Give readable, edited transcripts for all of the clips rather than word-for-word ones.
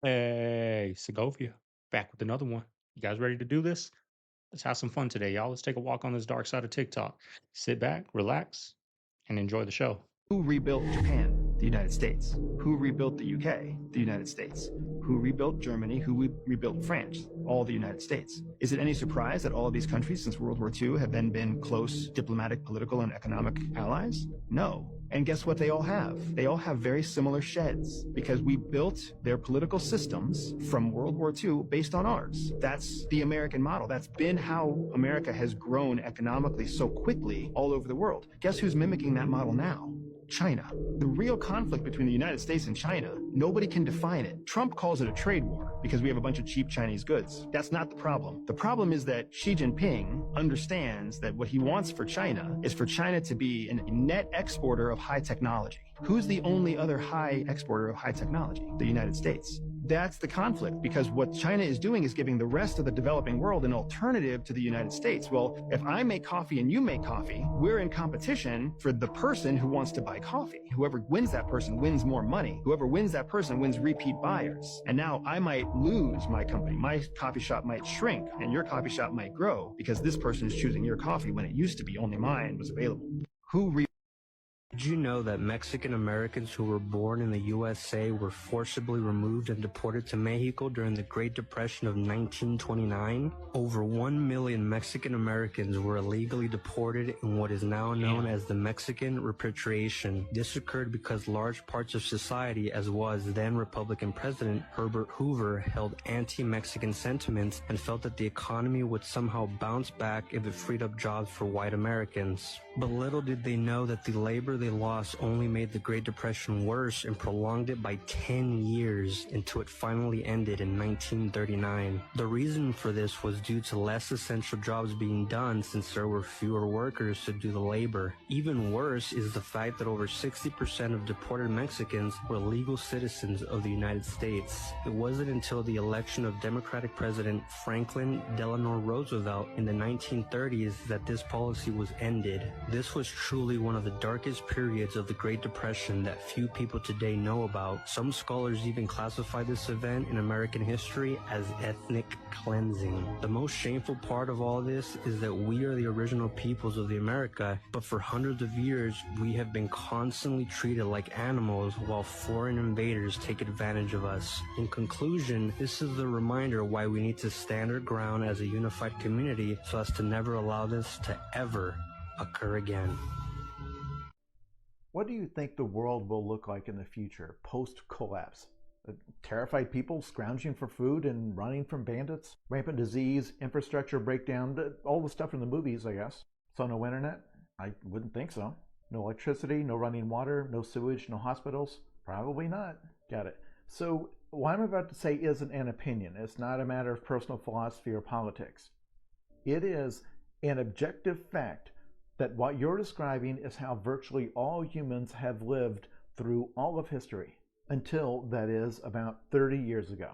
Hey, Segovia, back with another one. You guys ready to do this? Let's have some fun today, y'all. Let's take a walk on this dark side of TikTok. Sit back, relax, and enjoy the show. Who rebuilt Japan? The United States. Who rebuilt the UK? The United States. Who rebuilt Germany? Who rebuilt France? All the United States. Is it any surprise that all of these countries since World War II have then been close diplomatic, political, and economic allies? No. And guess what they all have? They all have very similar sheds because we built their political systems from World War II based on ours. That's the American model. That's been how America has grown economically so quickly all over the world. Guess who's mimicking that model now? China. The real conflict between the United States and China, nobody can define it. Trump calls it a trade war because we have a bunch of cheap Chinese goods. That's not the problem. The problem is that Xi Jinping understands that what he wants for China is for China to be a net exporter of high technology. Who's the only other high exporter of high technology? The United States. That's the conflict, because what China is doing is giving the rest of the developing world an alternative to the United States. Well, if I make coffee and you make coffee, we're in competition for the person who wants to buy coffee. Whoever wins that person wins more money. Whoever wins that person wins repeat buyers. And now I might lose my company. My coffee shop might shrink and your coffee shop might grow because this person is choosing your coffee when it used to be only mine was available. Did you know that Mexican Americans who were born in the USA were forcibly removed and deported to Mexico during the Great Depression of 1929? Over 1 million Mexican Americans were illegally deported in what is now known as the Mexican repatriation. This occurred because large parts of society, as well as then Republican President Herbert Hoover, held anti-Mexican sentiments and felt that the economy would somehow bounce back if it freed up jobs for white Americans. But little did they know that the labor they lost only made the Great Depression worse and prolonged it by 10 years until it finally ended in 1939. The reason for this was due to less essential jobs being done since there were fewer workers to do the labor. Even worse is the fact that over 60% of deported Mexicans were legal citizens of the United States. It wasn't until the election of Democratic President Franklin Delano Roosevelt in the 1930s that this policy was ended. This was truly one of the darkest periods of the Great Depression that few people today know about. Some scholars even classify this event in American history as ethnic cleansing. The most shameful part of all this is that we are the original peoples of the America, but for hundreds of years we have been constantly treated like animals while foreign invaders take advantage of us. In conclusion, this is the reminder why we need to stand our ground as a unified community so as to never allow this to ever occur again. What do you think the world will look like in the future, post-collapse? Terrified people scrounging for food and running from bandits? Rampant disease, infrastructure breakdown, all the stuff from the movies, I guess. So no internet? I wouldn't think so. No electricity, no running water, no sewage, no hospitals? Probably not. Got it. So what I'm about to say isn't an opinion. It's not a matter of personal philosophy or politics. It is an objective fact that what you're describing is how virtually all humans have lived through all of history, until, that is, about 30 years ago.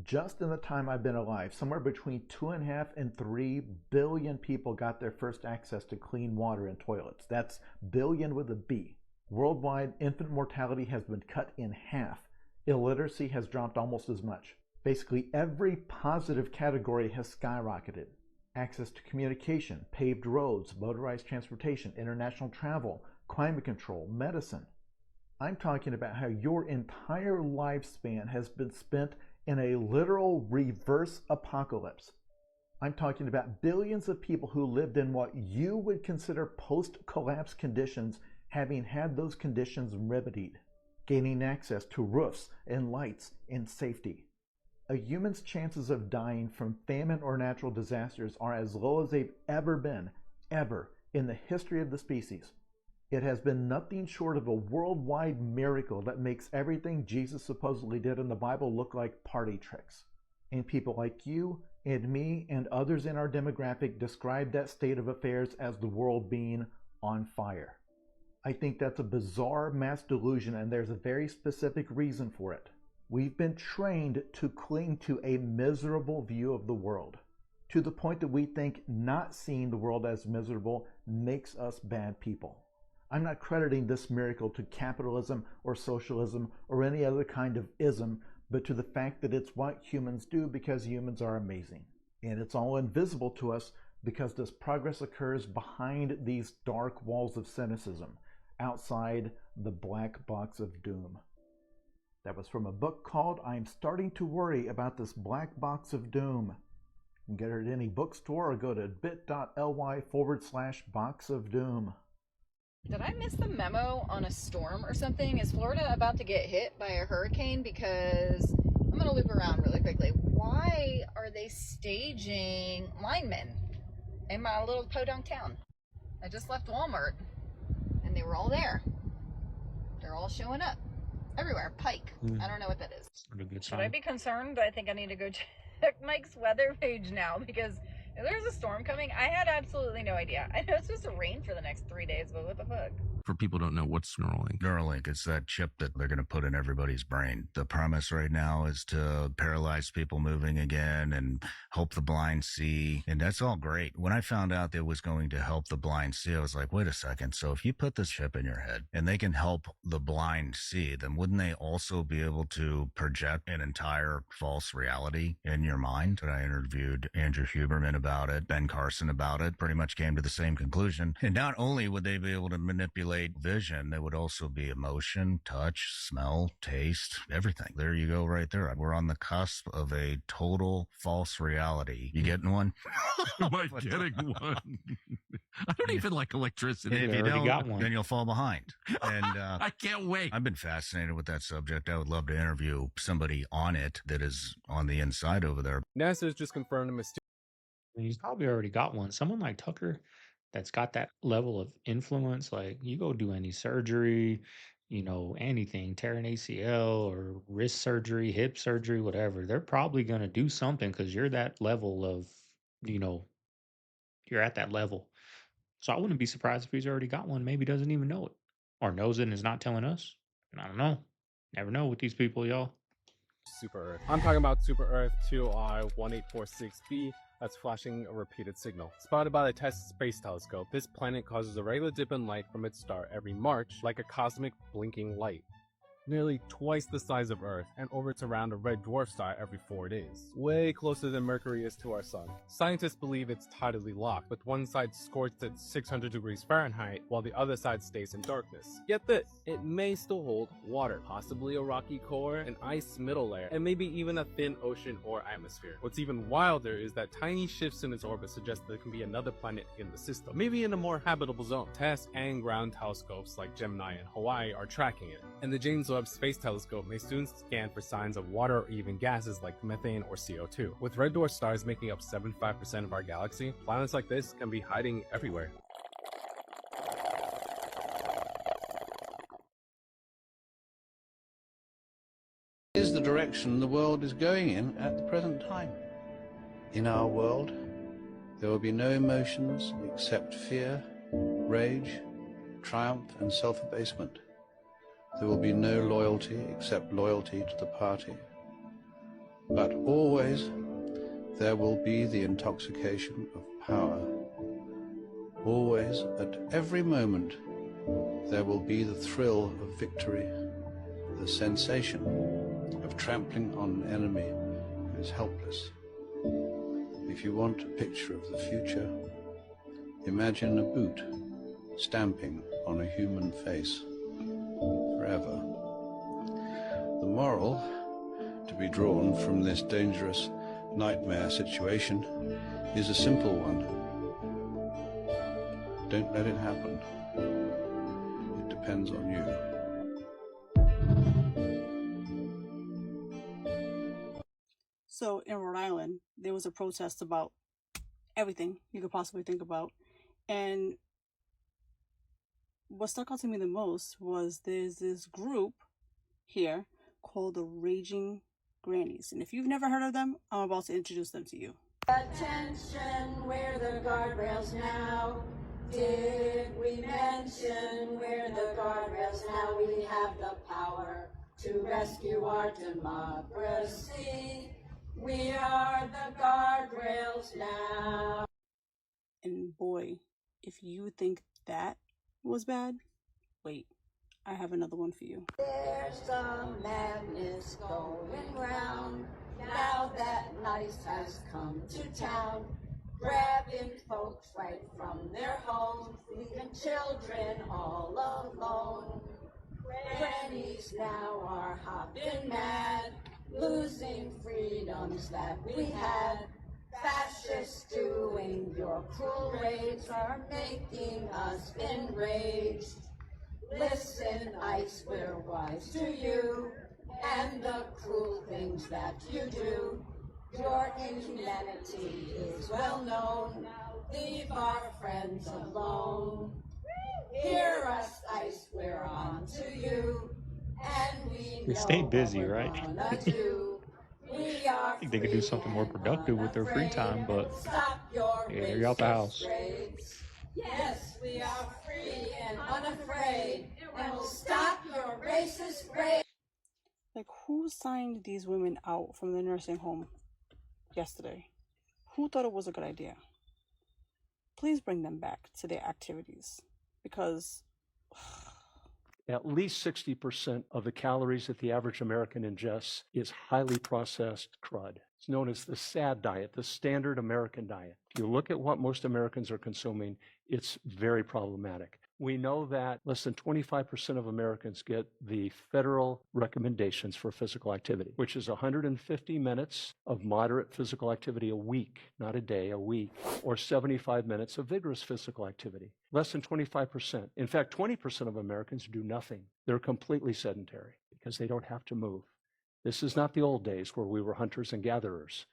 Just in the time I've been alive, somewhere between 2.5 and 3 billion people got their first access to clean water and toilets. That's billion with a B. Worldwide, infant mortality has been cut in half. Illiteracy has dropped almost as much. Basically, every positive category has skyrocketed. Access to communication, paved roads, motorized transportation, international travel, climate control, medicine. I'm talking about how your entire lifespan has been spent in a literal reverse apocalypse. I'm talking about billions of people who lived in what you would consider post-collapse conditions, having had those conditions remedied, gaining access to roofs and lights and safety. A human's chances of dying from famine or natural disasters are as low as they've ever been, ever, in the history of the species. It has been nothing short of a worldwide miracle that makes everything Jesus supposedly did in the Bible look like party tricks. And people like you and me and others in our demographic describe that state of affairs as the world being on fire. I think that's a bizarre mass delusion, and there's a very specific reason for it. We've been trained to cling to a miserable view of the world, to the point that we think not seeing the world as miserable makes us bad people. I'm not crediting this miracle to capitalism or socialism or any other kind of ism, but to the fact that it's what humans do because humans are amazing. And it's all invisible to us because this progress occurs behind these dark walls of cynicism, outside the black box of doom. That was from a book called I'm Starting to Worry About This Black Box of Doom. You can get it at any bookstore or go to bit.ly/box of doom. Did I miss the memo on a storm or something? Is Florida about to get hit by a hurricane? Because I'm going to loop around really quickly. Why are they staging linemen in my little podunk town? I just left Walmart and they were all there. They're all showing up everywhere. Pike. I don't know what that is. Should I be concerned? I think I need to go check Mike's weather page now, because if there's a storm coming, I had absolutely no idea. I know it's supposed to rain for the next 3 days, but what the fuck? For people who don't know, what's Neuralink? Neuralink, it's that chip that they're going to put in everybody's brain. The premise right now is to paralyze people moving again and help the blind see. And that's all great. When I found out that it was going to help the blind see, I was like, wait a second. So if you put this chip in your head and they can help the blind see, then wouldn't they also be able to project an entire false reality in your mind? And I interviewed Andrew Huberman about it, Ben Carson about it, pretty much came to the same conclusion. And not only would they be able to manipulate vision, there would also be emotion, touch, smell, taste, everything. There you go right there. We're on the cusp of a total false reality. You getting one? Am I getting one? I don't even like electricity. If you don't, got one, then you'll fall behind. And I can't wait. I've been fascinated with that subject. I would love to interview somebody on it that is on the inside over there. NASA's just confirmed a mysterious... He's probably already got one. Someone like Tucker that's got that level of influence, like you go do any surgery, anything, tear an ACL or wrist surgery, hip surgery, whatever, they're probably going to do something because you're that level of, you know, you're at that level. So I wouldn't be surprised if he's already got one, maybe doesn't even know it or knows it and is not telling us. I don't know. Never know with these people, y'all. Super Earth. I'm talking about Super Earth 2R1846b. That's flashing a repeated signal. Spotted by the TESS Space Telescope, this planet causes a regular dip in light from its star every March, like a cosmic blinking light. Nearly twice the size of Earth, and orbits around a red dwarf star every 4 days. Way closer than Mercury is to our sun. Scientists believe it's tidally locked, with one side scorched at 600 degrees Fahrenheit, while the other side stays in darkness. Get this, it may still hold water, possibly a rocky core, an ice middle layer, and maybe even a thin ocean or atmosphere. What's even wilder is that tiny shifts in its orbit suggest there can be another planet in the system, maybe in a more habitable zone. TESS and ground telescopes like Gemini and Hawaii are tracking it, and the James Webb Space Telescope may soon scan for signs of water or even gases like methane or CO2. With red dwarf stars making up 75% of our galaxy, planets like this can be hiding everywhere. Is the direction the world is going in at the present time. In our world, there will be no emotions except fear, rage, triumph, and self-abasement. There will be no loyalty except loyalty to the party. But always there will be the intoxication of power. Always, at every moment, there will be the thrill of victory, the sensation of trampling on an enemy who is helpless. If you want a picture of the future, imagine a boot stamping on a human face. Forever. The moral to be drawn from this dangerous nightmare situation is a simple one. Don't let it happen. It depends on you. So in Rhode Island, there was a protest about everything you could possibly think about. And what stuck out to me the most was there's this group here called the Raging Grannies. And if you've never heard of them, I'm about to introduce them to you. Attention, where the guardrails now? Did we mention where the guardrails now? We have the power to rescue our democracy. We are the guardrails now. And boy, if you think that was bad, wait, I have another one for you. There's a madness going round now that NICE has come to town, grabbing folks right from their homes, leaving children all alone. Grannies now are hopping mad, losing freedoms that we had. Fascists doing your cruel raids are making us enraged. Listen, ICE, we're wise to you and the cruel things that you do. Your inhumanity is well known. Leave our friends alone. Hear us, ICE, we're on to you, and we Stay know what busy, we're right? gonna do. We I are think they could do free something more and productive with their free unafraid, time, and but we'll stop your yeah, they're out the racist house. raids. Yes, we are free and unafraid, and we'll stop your racist raids. Like, who signed these women out from the nursing home yesterday? Who thought it was a good idea? Please bring them back to their activities, because at least 60% of the calories that the average American ingests is highly processed crud. It's known as the SAD diet, the standard American diet. If you look at what most Americans are consuming, it's very problematic. We know that less than 25% of Americans get the federal recommendations for physical activity, which is 150 minutes of moderate physical activity a week, not a day, a week, or 75 minutes of vigorous physical activity. Less than 25%. In fact, 20% of Americans do nothing. They're completely sedentary because they don't have to move. This is not the old days where we were hunters and gatherers.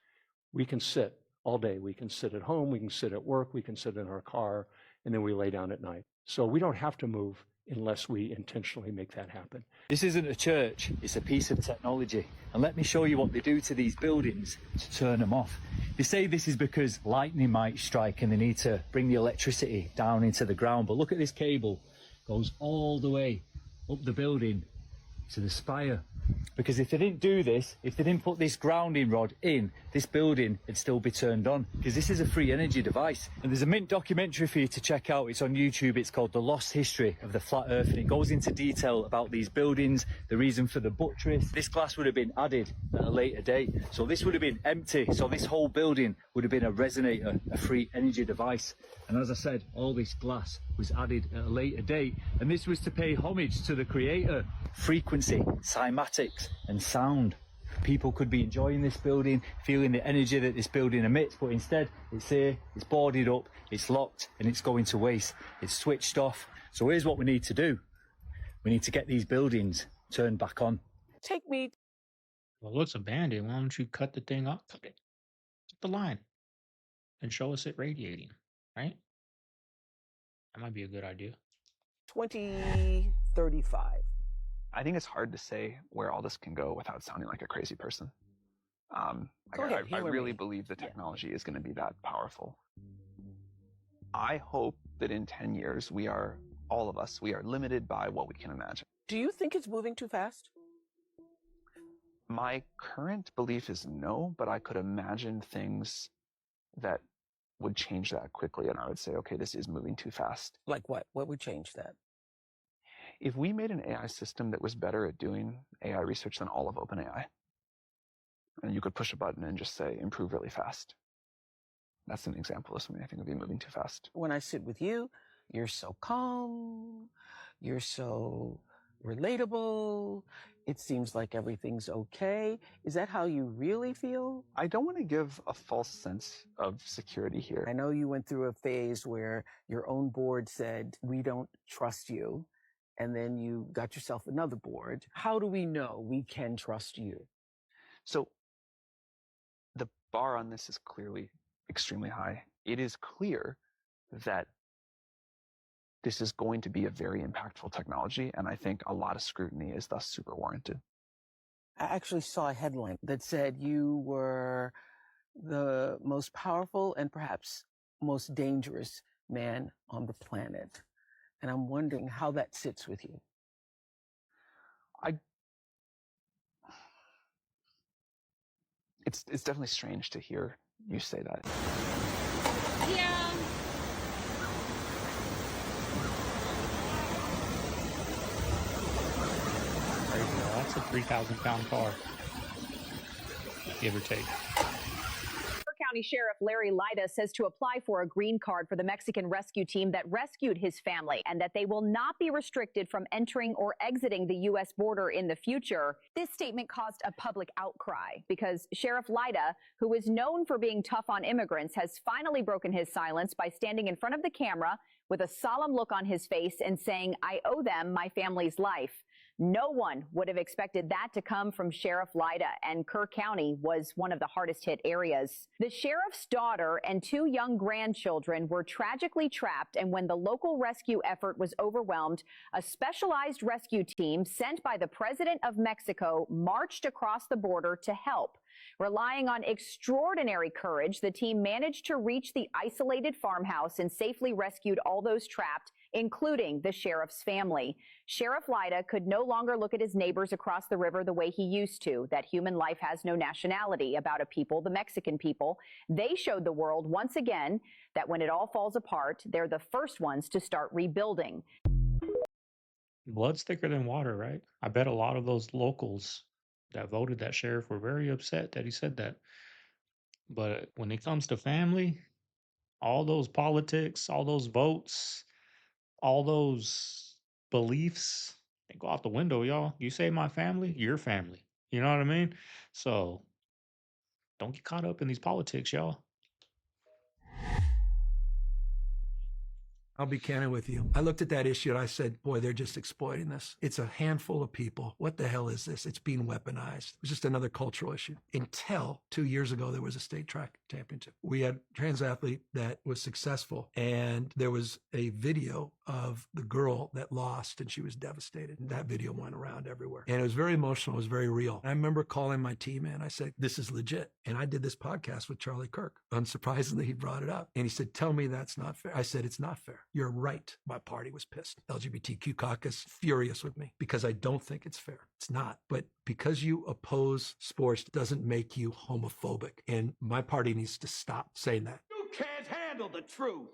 We can sit all day. We can sit at home, we can sit at work, we can sit in our car, and then we lay down at night. So we don't have to move unless we intentionally make that happen. This isn't a church, it's a piece of technology. And let me show you what they do to these buildings to turn them off. They say this is because lightning might strike and they need to bring the electricity down into the ground. But look at this cable, goes all the way up the building to the spire. Because if they didn't do this, if they didn't put this grounding rod in, this building would still be turned on. Because this is a free energy device. And there's a mint documentary for you to check out. It's on YouTube. It's called The Lost History of the Flat Earth. And it goes into detail about these buildings, the reason for the buttress. This glass would have been added at a later date. So this would have been empty. So this whole building would have been a resonator, a free energy device. And as I said, all this glass was added at a later date. And this was to pay homage to the creator. Frequency, cymatics, and sound. People could be enjoying this building, feeling the energy that this building emits, but instead it's here, it's boarded up, it's locked, and it's going to waste. It's switched off. So here's what we need to do. We need to get these buildings turned back on. take me. Well, it looks abandoned. Why don't you cut the thing off? Cut it. Cut the line and show us it radiating, right? That might be a good idea. 2035. I think it's hard to say where all this can go without sounding like a crazy person. I really believe the technology is going to be that powerful. I hope that in 10 years, all of us, we are limited by what we can imagine. Do you think it's moving too fast? My current belief is no, but I could imagine things that would change that quickly. And I would say, okay, this is moving too fast. Like what? What would change that? If we made an AI system that was better at doing AI research than all of OpenAI, and you could push a button and just say, improve really fast. That's an example of something I think would be moving too fast. When I sit with you, you're so calm, you're so relatable, it seems like everything's okay. Is that how you really feel? I don't want to give a false sense of security here. I know you went through a phase where your own board said, we don't trust you, and then you got yourself another board. How do we know we can trust you? So the bar on this is clearly extremely high. It is clear that this is going to be a very impactful technology, and I think a lot of scrutiny is thus super warranted. I actually saw a headline that said you were the most powerful and perhaps most dangerous man on the planet. And I'm wondering how that sits with you. It's definitely strange to hear you say that. Yeah. That's a 3,000-pound car, give or take. County Sheriff Larry Lida says to apply for a green card for the Mexican rescue team that rescued his family and that they will not be restricted from entering or exiting the U.S. border in the future. This statement caused a public outcry because Sheriff Lida, who is known for being tough on immigrants, has finally broken his silence by standing in front of the camera with a solemn look on his face and saying, "I owe them my family's life." No one would have expected that to come from Sheriff Lida, and Kerr County was one of the hardest hit areas. The sheriff's daughter and 2 young grandchildren were tragically trapped, and when the local rescue effort was overwhelmed, a specialized rescue team sent by the President of Mexico marched across the border to help. Relying on extraordinary courage, the team managed to reach the isolated farmhouse and safely rescued all those trapped, including the sheriff's family. Sheriff Lida could no longer look at his neighbors across the river the way he used to, that human life has no nationality, about a people, the Mexican people. They showed the world once again that when it all falls apart, they're the first ones to start rebuilding. Blood's thicker than water, right? I bet a lot of those locals that voted that sheriff were very upset that he said that. But when it comes to family, all those politics, all those votes, all those beliefs, they go out the window, y'all. You say my family, your family. You know what I mean? So don't get caught up in these politics, y'all. I'll be candid with you. I looked at that issue and I said, boy, they're just exploiting this. It's a handful of people. What the hell is this? It's being weaponized. It was just another cultural issue. Until 2 years ago, there was a state track championship. We had a trans athlete that was successful, and there was a video of the girl that lost, and she was devastated. And that video went around everywhere. And it was very emotional. It was very real. I remember calling my team in. I said, this is legit. And I did this podcast with Charlie Kirk. Unsurprisingly, he brought it up. And he said, tell me that's not fair. I said, it's not fair. You're right. My party was pissed. LGBTQ caucus, furious with me because I don't think it's fair. It's not. But because you oppose sports doesn't make you homophobic. And my party needs to stop saying that. You can't handle the truth.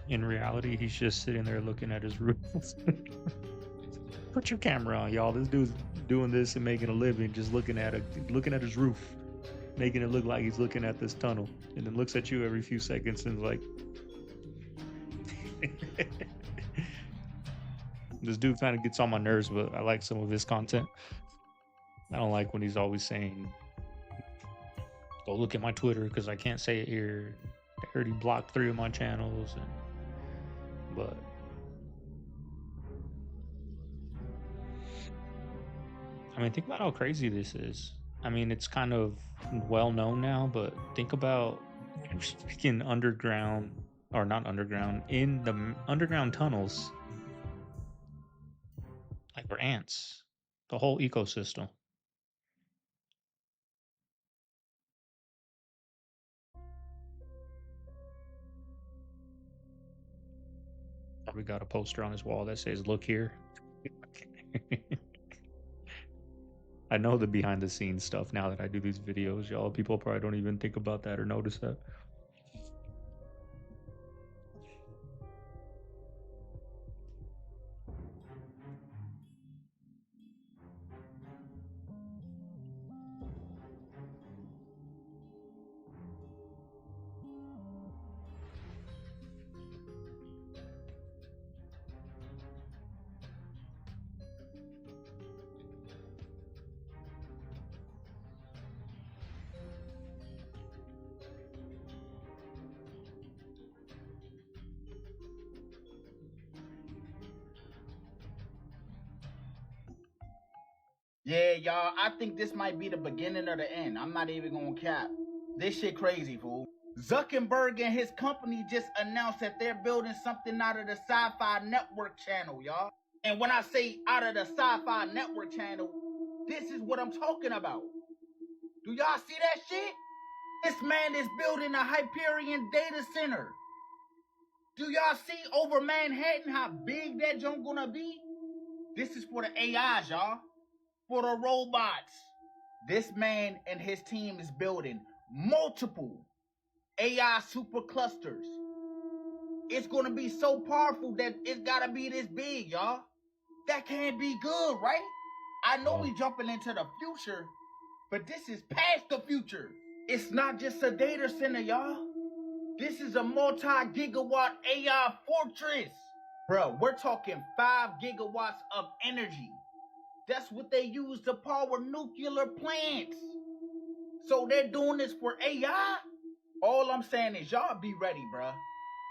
In reality, he's just sitting there looking at his roof. Put your camera on, y'all. This dude's doing this and making a living, just looking at his roof, making it look like he's looking at this tunnel, and then looks at you every few seconds and is like, this dude kind of gets on my nerves, but I like some of his content. I don't like when he's always saying, go look at my Twitter because I can't say it here. They already blocked 3 of my channels, but I mean, think about how crazy this is. I mean, it's kind of well known now, but think about speaking underground, or not underground, in the underground tunnels, like for ants, the whole ecosystem. We got a poster on his wall that says, look here. I know the behind the scenes stuff now that I do these videos, y'all. People probably don't even think about that or notice that. Yeah, y'all, I think this might be the beginning of the end. I'm not even gonna cap. This shit crazy, fool. Zuckerberg and his company just announced that they're building something out of the Sci-Fi Network channel, y'all. And when I say out of the Sci-Fi Network channel, this is what I'm talking about. Do y'all see that shit? This man is building a Hyperion data center. Do y'all see over Manhattan how big that joint gonna be? This is for the AIs, y'all. For the robots. This man and his team is building multiple AI superclusters. It's gonna be so powerful that it's gotta be this big, y'all. That can't be good, right? I know we jumping into the future, but this is past the future. It's not just a data center, y'all. This is a multi-gigawatt AI fortress. Bro, we're talking 5 gigawatts of energy. That's what they use to power nuclear plants. So they're doing this for AI? All I'm saying is y'all be ready, bruh.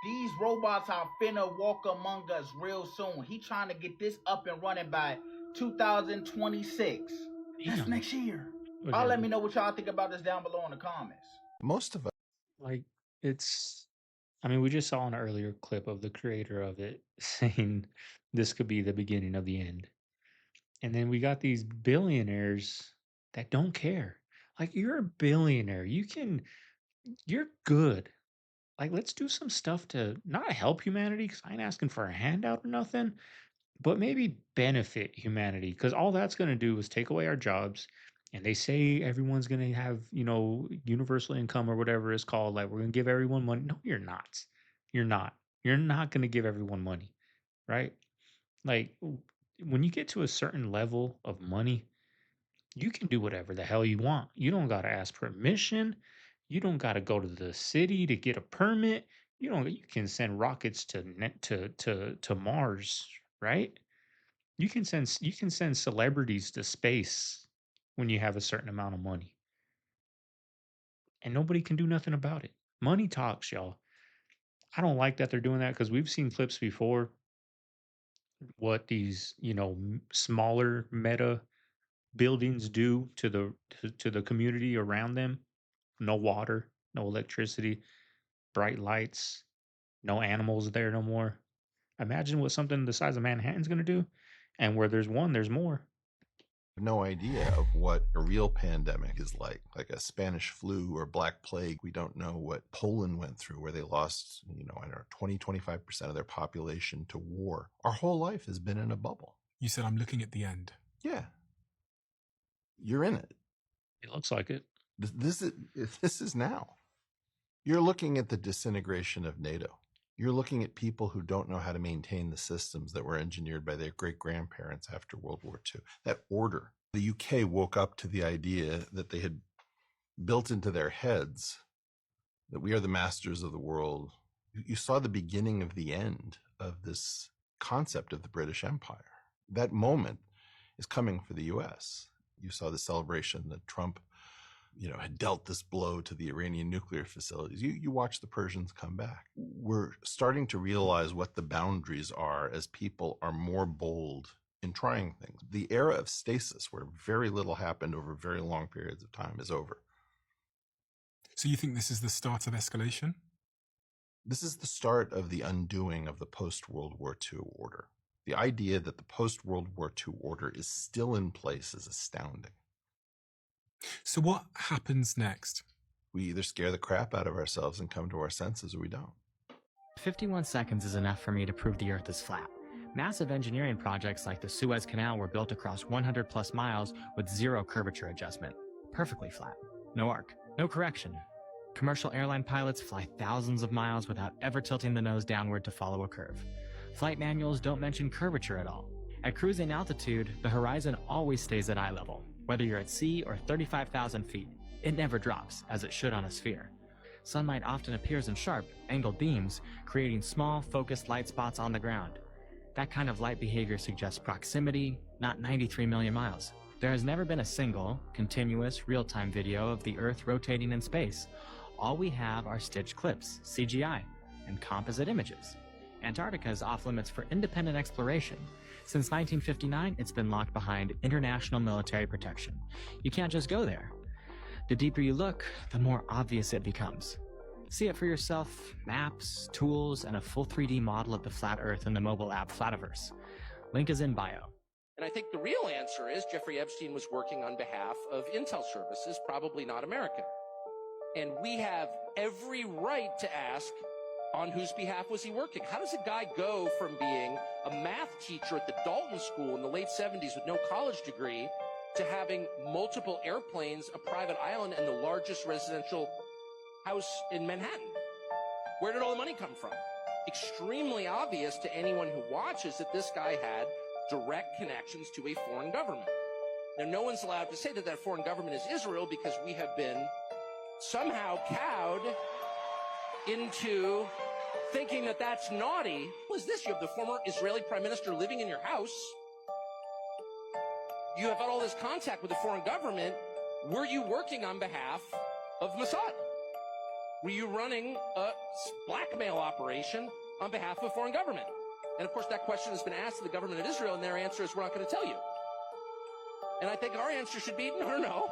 These robots are finna walk among us real soon. He trying to get this up and running by 2026. That's next year. Y'all let me know what y'all think about this down below in the comments. Most of us. Like, I mean, we just saw an earlier clip of the creator of it saying this could be the beginning of the end. And then we got these billionaires that don't care. Like, you're a billionaire. You're good. Like, let's do some stuff to not help humanity, because I ain't asking for a handout or nothing, but maybe benefit humanity, because all that's going to do is take away our jobs. And they say everyone's going to have, universal income or whatever it's called. Like, we're going to give everyone money. No, you're not. You're not. You're not going to give everyone money, right? Like, when you get to a certain level of money, you can do whatever the hell you want. You don't got to ask permission. You don't got to go to the city to get a permit. You can send rockets to Mars, right? You can send celebrities to space when you have a certain amount of money. And nobody can do nothing about it. Money talks, y'all. I don't like that they're doing that, because we've seen clips before what these, smaller meta buildings do to the community around them. No water, no electricity, bright lights, no animals there no more. Imagine what something the size of Manhattan's going to do. And where there's one, there's more. No idea of what a real pandemic is like a Spanish flu or Black Plague. We don't know what Poland went through, where they lost, I don't know, 20, 25% of their population to war. Our whole life has been in a bubble. You said I'm looking at the end. Yeah. You're in it. It looks like it. This is now. You're looking at the disintegration of NATO. You're looking at people who don't know how to maintain the systems that were engineered by their great-grandparents after World War II. That order. The UK woke up to the idea that they had built into their heads that we are the masters of the world. You saw the beginning of the end of this concept of the British Empire. That moment is coming for the US. You saw the celebration that Trump had dealt this blow to the Iranian nuclear facilities. You watch the Persians come back. We're starting to realize what the boundaries are as people are more bold in trying things. The era of stasis, where very little happened over very long periods of time, is over. So you think this is the start of escalation? This is the start of the undoing of the post-World War II order. The idea that the post-World War II order is still in place is astounding. So what happens next? We either scare the crap out of ourselves and come to our senses, or we don't. 51 seconds is enough for me to prove the Earth is flat. Massive engineering projects like the Suez Canal were built across 100 plus miles with zero curvature adjustment. Perfectly flat. No arc. No correction. Commercial airline pilots fly thousands of miles without ever tilting the nose downward to follow a curve. Flight manuals don't mention curvature at all. At cruising altitude, the horizon always stays at eye level. Whether you're at sea or 35,000 feet, it never drops, as it should on a sphere. Sunlight often appears in sharp, angled beams, creating small, focused light spots on the ground. That kind of light behavior suggests proximity, not 93 million miles. There has never been a single, continuous, real-time video of the Earth rotating in space. All we have are stitched clips, CGI, and composite images. Antarctica is off-limits for independent exploration. Since 1959, it's been locked behind international military protection. You can't just go there. The deeper you look, the more obvious it becomes. See it for yourself, maps, tools, and a full 3D model of the flat Earth in the mobile app Flativerse. Link is in bio. And I think the real answer is Jeffrey Epstein was working on behalf of Intel services, probably not American. And we have every right to ask, on whose behalf was he working? How does a guy go from being a math teacher at the Dalton School in the late 70s with no college degree to having multiple airplanes, a private island, and the largest residential house in Manhattan? Where did all the money come from? Extremely obvious to anyone who watches that this guy had direct connections to a foreign government. Now, no one's allowed to say that that foreign government is Israel because we have been somehow cowed into thinking that that's naughty. What is this? You have the former Israeli prime minister living in your house. You have had all this contact with the foreign government. Were you working on behalf of Mossad? Were you running a blackmail operation on behalf of a foreign government? And of course, that question has been asked to the government of Israel, and their answer is, we're not going to tell you. And I think our answer should be, no.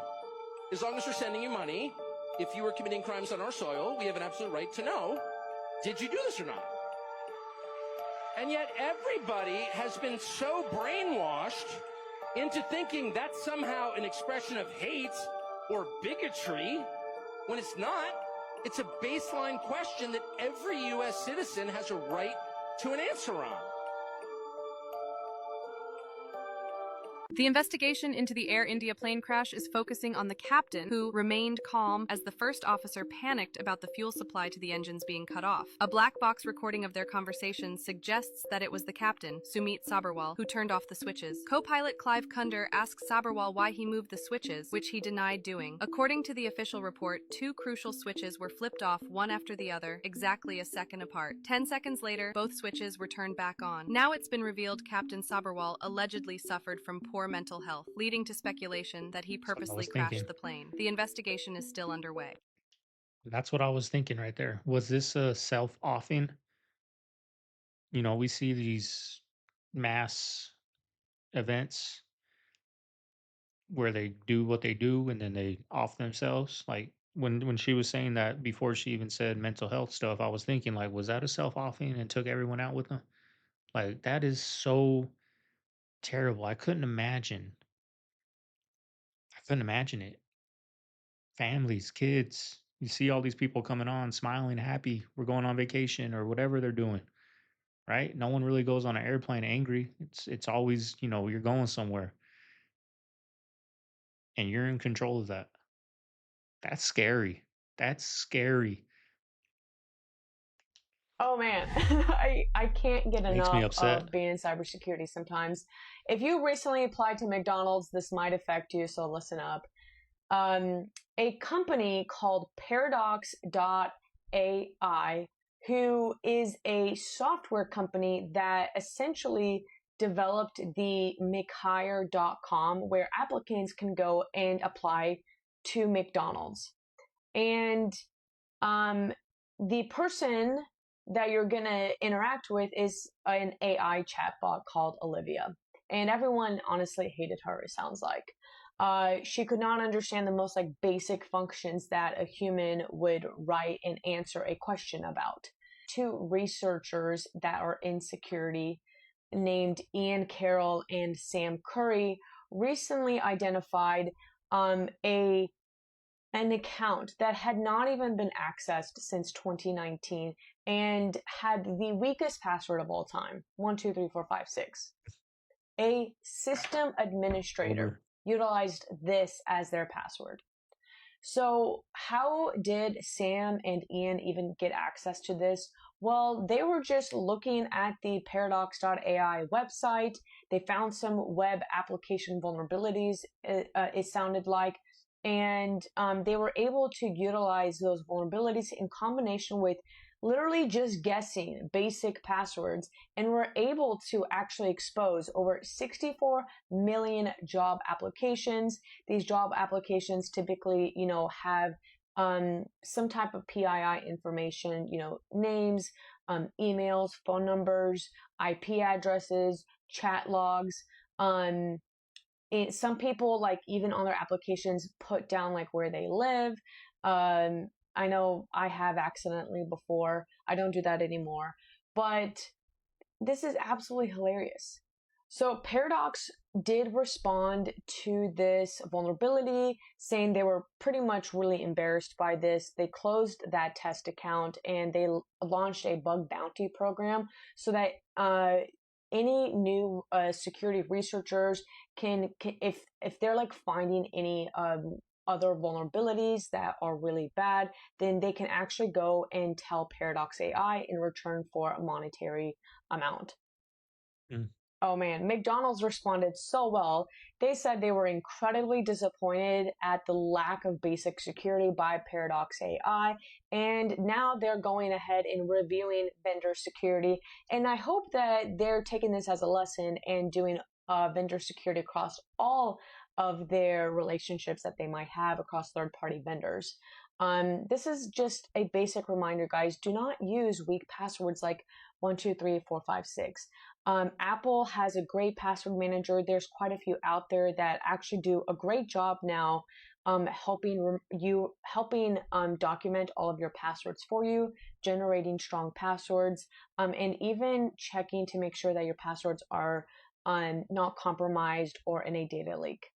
As long as we're sending you money, if you were committing crimes on our soil, we have an absolute right to know, did you do this or not? And yet everybody has been so brainwashed into thinking that's somehow an expression of hate or bigotry, when it's not. It's a baseline question that every U.S. citizen has a right to an answer on. The investigation into the Air India plane crash is focusing on the captain, who remained calm as the first officer panicked about the fuel supply to the engines being cut off. A black box recording of their conversation suggests that it was the captain, Sumit Sabharwal, who turned off the switches. Co-pilot Clive Kunder asks Sabharwal why he moved the switches, which he denied doing. According to the official report, 2 crucial switches were flipped off one after the other, exactly a second apart. 10 seconds later, both switches were turned back on. Now it's been revealed Captain Sabharwal allegedly suffered from poor mental health, leading to speculation that he purposely crashed the plane. The investigation is still underway. That's what I was thinking right there. Was this a self-offing? You know, we see these mass events where they do what they do and then they off themselves. Like when she was saying that before she even said mental health stuff, I was thinking like, was that a self-offing and took everyone out with them? Like that is so terrible. I couldn't imagine. I couldn't imagine it. Families, kids. You see all these people coming on, smiling, happy. We're going on vacation or whatever they're doing, right? No one really goes on an airplane angry. It's always, you know, you're going somewhere and you're in control of that. That's scary. That's scary. Oh man, I can't get Makes me enough upset. of being in cybersecurity sometimes. If you recently applied to McDonald's, this might affect you, so listen up. A company called Paradox.ai, who is a software company that essentially developed the McHire.com, where applicants can go and apply to McDonald's. And the person that you're going to interact with is an AI chatbot called Olivia. And everyone honestly hated her, it sounds like. She could not understand the most like basic functions that a human would write and answer a question about. 2 researchers that are in security named Ian Carroll and Sam Curry recently identified an account that had not even been accessed since 2019 and had the weakest password of all time, 1234566. A system administrator utilized this as their password. So how did Sam and Ian even get access to this? Well, they were just looking at the Paradox.ai website. They found some web application vulnerabilities, it sounded like, and they were able to utilize those vulnerabilities in combination with literally just guessing basic passwords, and were able to actually expose over 64 million job applications. These job applications typically, you know, have some type of PII information, you know, names, emails, phone numbers, IP addresses, chat logs. Some people, like, even on their applications put down like where they live, I know I have accidentally before. I don't do that anymore. But this is absolutely hilarious. So Paradox did respond to this vulnerability, saying they were pretty much really embarrassed by this. They closed that test account and they launched a bug bounty program so that any new security researchers can if they're like finding any other vulnerabilities that are really bad, then they can actually go and tell Paradox AI in return for a monetary amount. Oh man, McDonald's responded so well. They said they were incredibly disappointed at the lack of basic security by Paradox AI, and now they're going ahead and reviewing vendor security. And I hope that they're taking this as a lesson and doing vendor security across all of their relationships that they might have across third-party vendors. This is just a basic reminder, guys. Do not use weak passwords like 1234566. Apple has a great password manager. There's quite a few out there that actually do a great job now helping document all of your passwords for you, generating strong passwords, and even checking to make sure that your passwords are not compromised or in a data leak.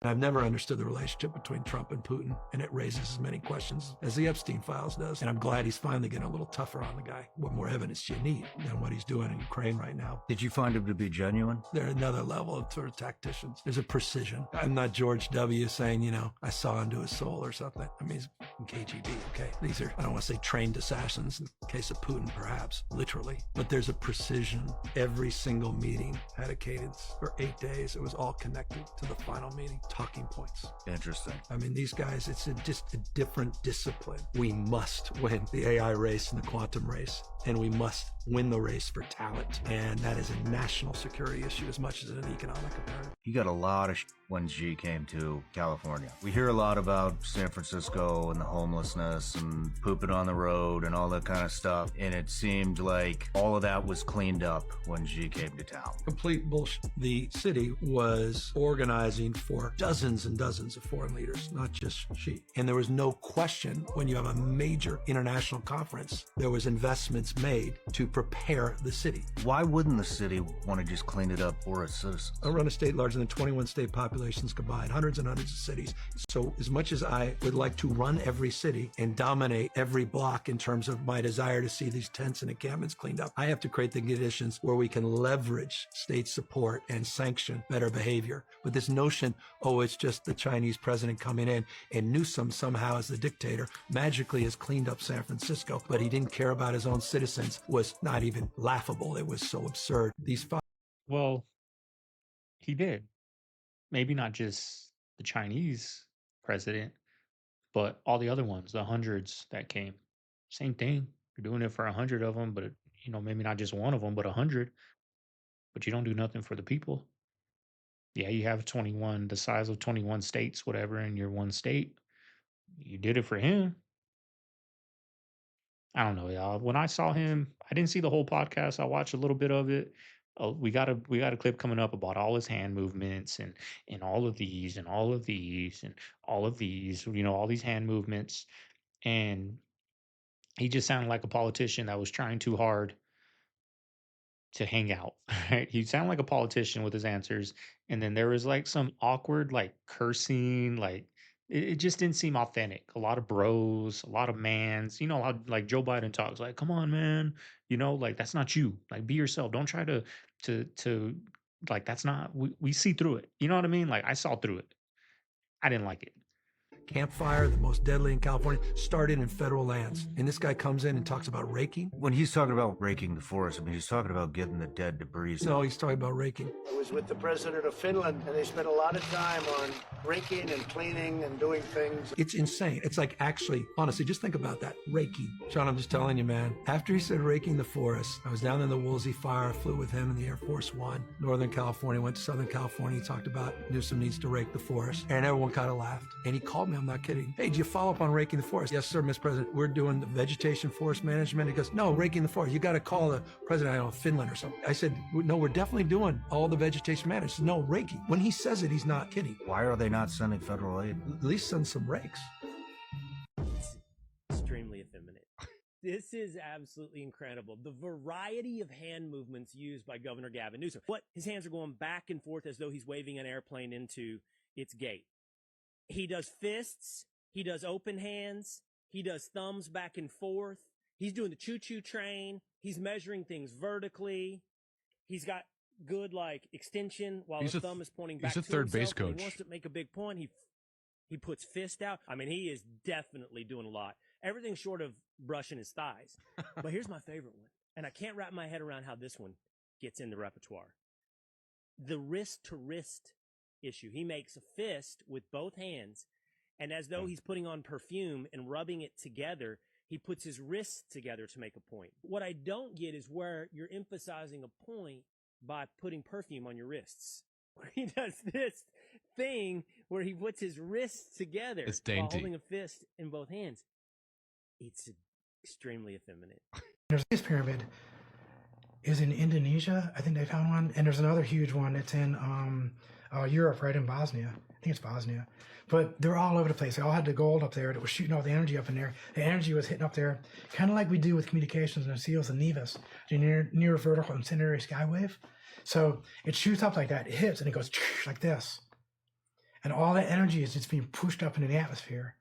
I've never understood the relationship between Trump and Putin, and it raises as many questions as the Epstein files does. And I'm glad he's finally getting a little tougher on the guy. What more evidence do you need than what he's doing in Ukraine right now? Did you find him to be genuine? They're another level of sort of tacticians. There's a precision. I'm not George W. saying, you know, I saw into his soul or something. I mean, he's in KGB, okay? These are, I don't want to say trained assassins, in the case of Putin, perhaps, literally. But there's a precision. Every single meeting had a cadence for 8 days. It was all connected to the final meeting. Talking points. Interesting. I mean, these guys, it's just a different discipline. We must win the AI race and the quantum race, and we must win the race for talent. And that is a national security issue as much as an economic imperative. He got a lot of when Xi came to California. We hear a lot about San Francisco and the homelessness and pooping on the road and all that kind of stuff. And it seemed like all of that was cleaned up when Xi came to town. Complete bullshit. The city was organizing for dozens and dozens of foreign leaders, not just Xi. And there was no question when you have a major international conference, there was investments made to prepare the city. Why wouldn't the city want to just clean it up for its citizens? I run a state larger than 21 state populations combined, hundreds and hundreds of cities. So as much as I would like to run every city and dominate every block in terms of my desire to see these tents and encampments cleaned up, I have to create the conditions where we can leverage state support and sanction better behavior. But this notion, oh, it's just the Chinese president coming in, and Newsom somehow as the dictator magically has cleaned up San Francisco, but he didn't care about his own citizens, was not even laughable. It was so absurd. Well, he did. Maybe not just the Chinese president, but all the other ones, the hundreds that came. Same thing. You're doing it for 100 of them, but you know, maybe not just one of them, but 100. But you don't do nothing for the people. Yeah, you have 21, the size of 21 states, whatever, in your one state. You did it for him. I don't know, y'all. When I saw him, I didn't see the whole podcast. I watched a little bit of it. Oh, we got a clip coming up about all his hand movements and all of these and all of these and all of these, you know, all these hand movements. And he just sounded like a politician that was trying too hard to hang out. Right? He sounded like a politician with his answers. And then there was like some awkward like cursing, like it just didn't seem authentic. A lot of bros, a lot of mans. You know how like Joe Biden talks, like, come on, man. You know, like that's not you. Like be yourself. Don't try to like that's not we see through it. You know what I mean? Like I saw through it. I didn't like it. Campfire, the most deadly in California, started in federal lands. And this guy comes in and talks about raking. When he's talking about raking the forest, I mean, he's talking about getting the dead debris. No, he's talking about raking. I was with the president of Finland, and they spent a lot of time on raking and cleaning and doing things. It's insane. It's like actually, honestly, just think about that. Raking. Sean, I'm just telling you, man. After he said raking the forest, I was down in the Woolsey fire, flew with him in the Air Force One, Northern California, went to Southern California. He talked about Newsom needs to rake the forest. And everyone kind of laughed. And he called me, I'm not kidding. Hey, do you follow up on raking the forest? Yes, sir, Mr. President. We're doing the vegetation forest management. He goes, no, raking the forest. You got to call the president, I don't know, Finland or something. I said, no, we're definitely doing all the vegetation management. Said, no, raking. When he says it, he's not kidding. Why are they not sending federal aid? At least send some rakes. This is absolutely incredible. The variety of hand movements used by Governor Gavin Newsom. His hands are going back and forth as though he's waving an airplane into its gate. He does fists. He does open hands. He does thumbs back and forth. He's doing the choo-choo train. He's measuring things vertically. He's got good extension while his thumb is pointing back to himself. He's a third base coach. When he wants to make a big point, he puts fist out. I mean, he is definitely doing a lot. Everything short of brushing his thighs. But here's my favorite one. And I can't wrap my head around how this one gets in the repertoire. The wrist to wrist issue. He makes a fist with both hands, and as though he's putting on perfume and rubbing it together, he puts his wrists together to make a point. What I don't get is where you're emphasizing a point by putting perfume on your wrists. He does this thing where he puts his wrists together while holding a fist in both hands. It's extremely effeminate. There's this pyramid is in Indonesia. I think they found one. And there's another huge one that's in Europe, right in Bosnia. I think it's Bosnia. But they're all over the place. They all had the gold up there that was shooting all the energy up in there. The energy was hitting up there, kind of like we do with communications and the SEALs and NEVIS, the near vertical incendiary skywave. So it shoots up like that. It hits and it goes like this. And all that energy is just being pushed up into the atmosphere.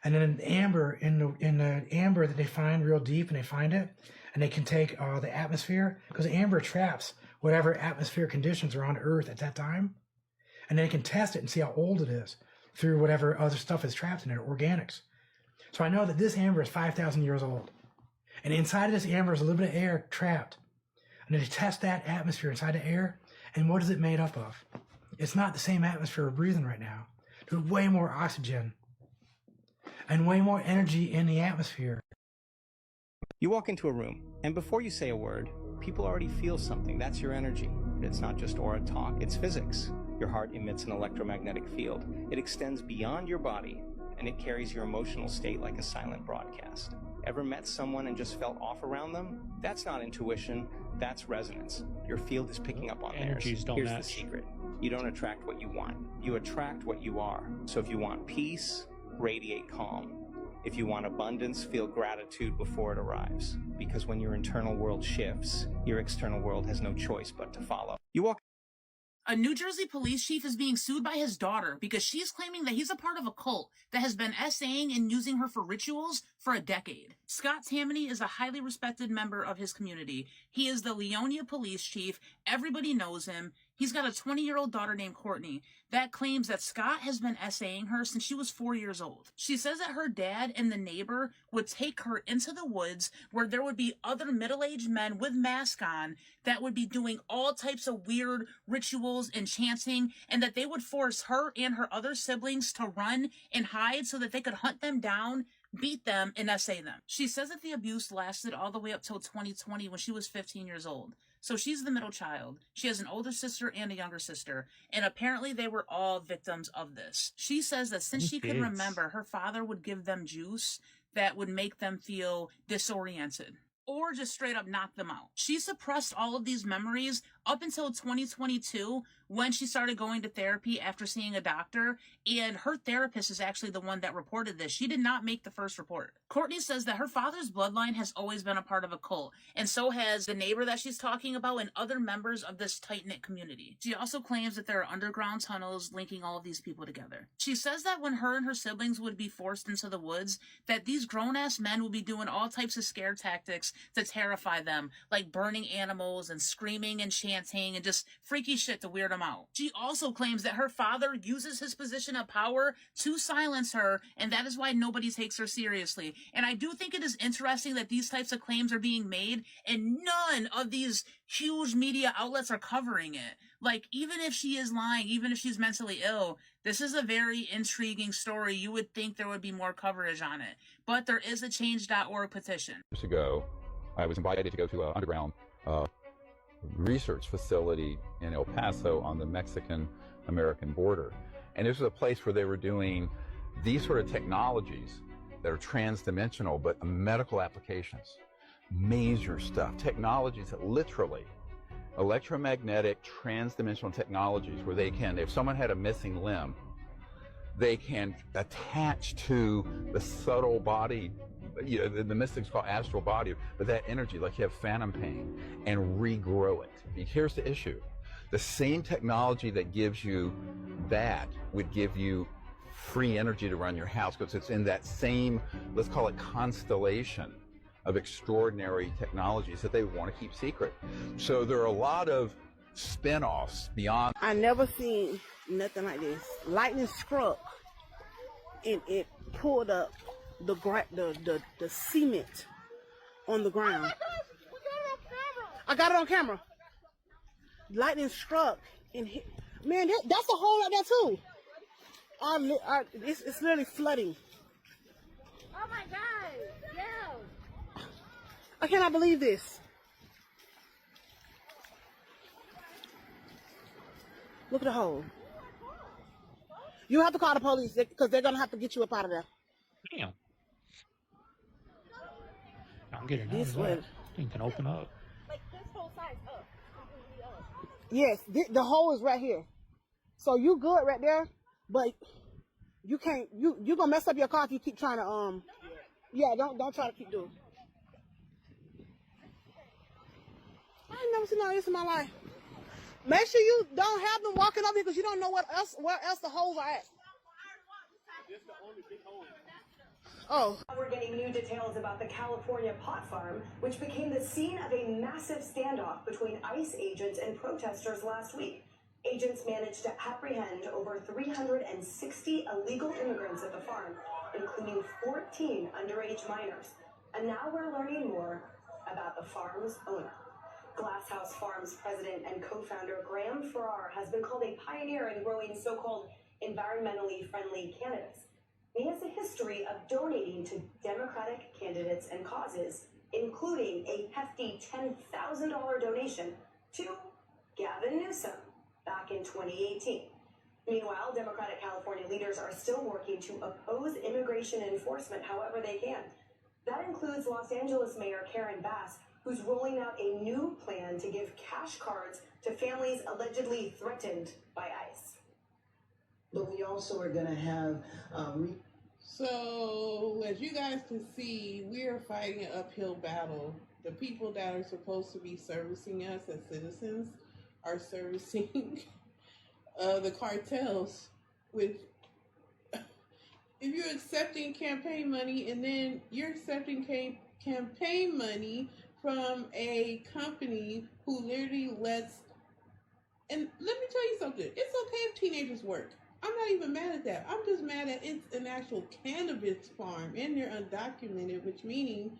And then in amber, in the amber that they find real deep, and they find it, and they can take the atmosphere, because amber traps whatever atmosphere conditions are on Earth at that time, and then they can test it and see how old it is through whatever other stuff is trapped in it, organics. So I know that this amber is 5,000 years old, and inside of this amber is a little bit of air trapped, and then they test that atmosphere inside the air, and what is it made up of? It's not the same atmosphere we're breathing right now. There's way more oxygen and way more energy in the atmosphere. You walk into a room, and before you say a word, people already feel something. That's your energy. It's not just aura talk, it's physics. Your heart emits an electromagnetic field. It extends beyond your body, and it carries your emotional state like a silent broadcast. Ever met someone and just felt off around them? That's not intuition, that's resonance. Your field is picking up on theirs. Here's the secret. You don't attract what you want. You attract what you are. So if you want peace, radiate calm. If you want abundance, feel gratitude before it arrives. Because when your internal world shifts, your external world has no choice but to follow. You walk. A New Jersey police chief is being sued by his daughter because she's claiming that he's a part of a cult that has been essaying and using her for rituals for a decade. Scott Tammany is a highly respected member of his community. He is the Leonia police chief. Everybody knows him. He's got a 20-year-old daughter named Courtney that claims that Scott has been essaying her since she was 4 years old. She says that her dad and the neighbor would take her into the woods where there would be other middle-aged men with masks on that would be doing all types of weird rituals and chanting, and that they would force her and her other siblings to run and hide so that they could hunt them down, beat them, and essay them. She says that the abuse lasted all the way up till 2020 when she was 15 years old. So she's the middle child. She has an older sister and a younger sister, and apparently they were all victims of this. She says that since she could remember, her father would give them juice that would make them feel disoriented or just straight up knock them out. She suppressed all of these memories up until 2022 when she started going to therapy after seeing a doctor, and her therapist is actually the one that reported this. She did not make the first report. Courtney says that her father's bloodline has always been a part of a cult, and so has the neighbor that she's talking about and other members of this tight-knit community. She also claims that there are underground tunnels linking all of these people together. She says that when her and her siblings would be forced into the woods, that these grown-ass men would be doing all types of scare tactics to terrify them, like burning animals and screaming and chanting and just freaky shit to weird them out. She also claims that her father uses his position of power to silence her, and that is why nobody takes her seriously. And I do think it is interesting that these types of claims are being made and none of these huge media outlets are covering it. Like, even if she is lying, even if she's mentally ill, this is a very intriguing story. You would think there would be more coverage on it. But there is a change.org petition. Years ago, I was invited to go to an underground research facility in El Paso on the Mexican-American border. And this was a place where they were doing these sort of technologies that are transdimensional, but medical applications, major stuff, technologies that literally, electromagnetic transdimensional technologies where they can, if someone had a missing limb, they can attach to the subtle body the mystics call astral body, but that energy, like you have phantom pain, and regrow it. Here's the issue. The same technology that gives you that would give you free energy to run your house, because it's in that same, let's call it constellation of extraordinary technologies that they want to keep secret. So there are a lot of spin-offs beyond. I never seen nothing like this. Lightning struck and it pulled up the cement on the ground. I got it on camera. Lightning struck and hit. Man, that's a hole right there too. It's literally flooding. Oh my God! Yeah. I cannot believe this. Look at the hole. You have to call the police because they're gonna have to get you up out of there. Damn. I'm getting out This of that. way. Thing can open up. Like this whole side's up. Completely up. Yes, the hole is right here. So you good right there, but you can't. You gonna mess up your car if you keep trying to Yeah, don't try to keep doing. I ain't never seen all this in my life. Make sure you don't have them walking up here because you don't know where else the holes are at. Oh. We're getting new details about the California pot farm, which became the scene of a massive standoff between ICE agents and protesters last week. Agents managed to apprehend over 360 illegal immigrants at the farm, including 14 underage minors. And now we're learning more about the farm's owner. Glasshouse Farms president and co-founder Graham Farrar has been called a pioneer in growing so-called environmentally friendly cannabis. He has a history of donating to Democratic candidates and causes, including a hefty $10,000 donation to Gavin Newsom back in 2018. Meanwhile, Democratic California leaders are still working to oppose immigration enforcement however they can. That includes Los Angeles Mayor Karen Bass, who's rolling out a new plan to give cash cards to families allegedly threatened by ICE. But we also are going to have So, as you guys can see, we are fighting an uphill battle. The people that are supposed to be servicing us as citizens are servicing the cartels with, if you're accepting campaign money and then you're accepting campaign money from a company who literally lets, and let me tell you something, it's okay if teenagers work. I'm not even mad at that. I'm just mad at it's an actual cannabis farm and they're undocumented, which meaning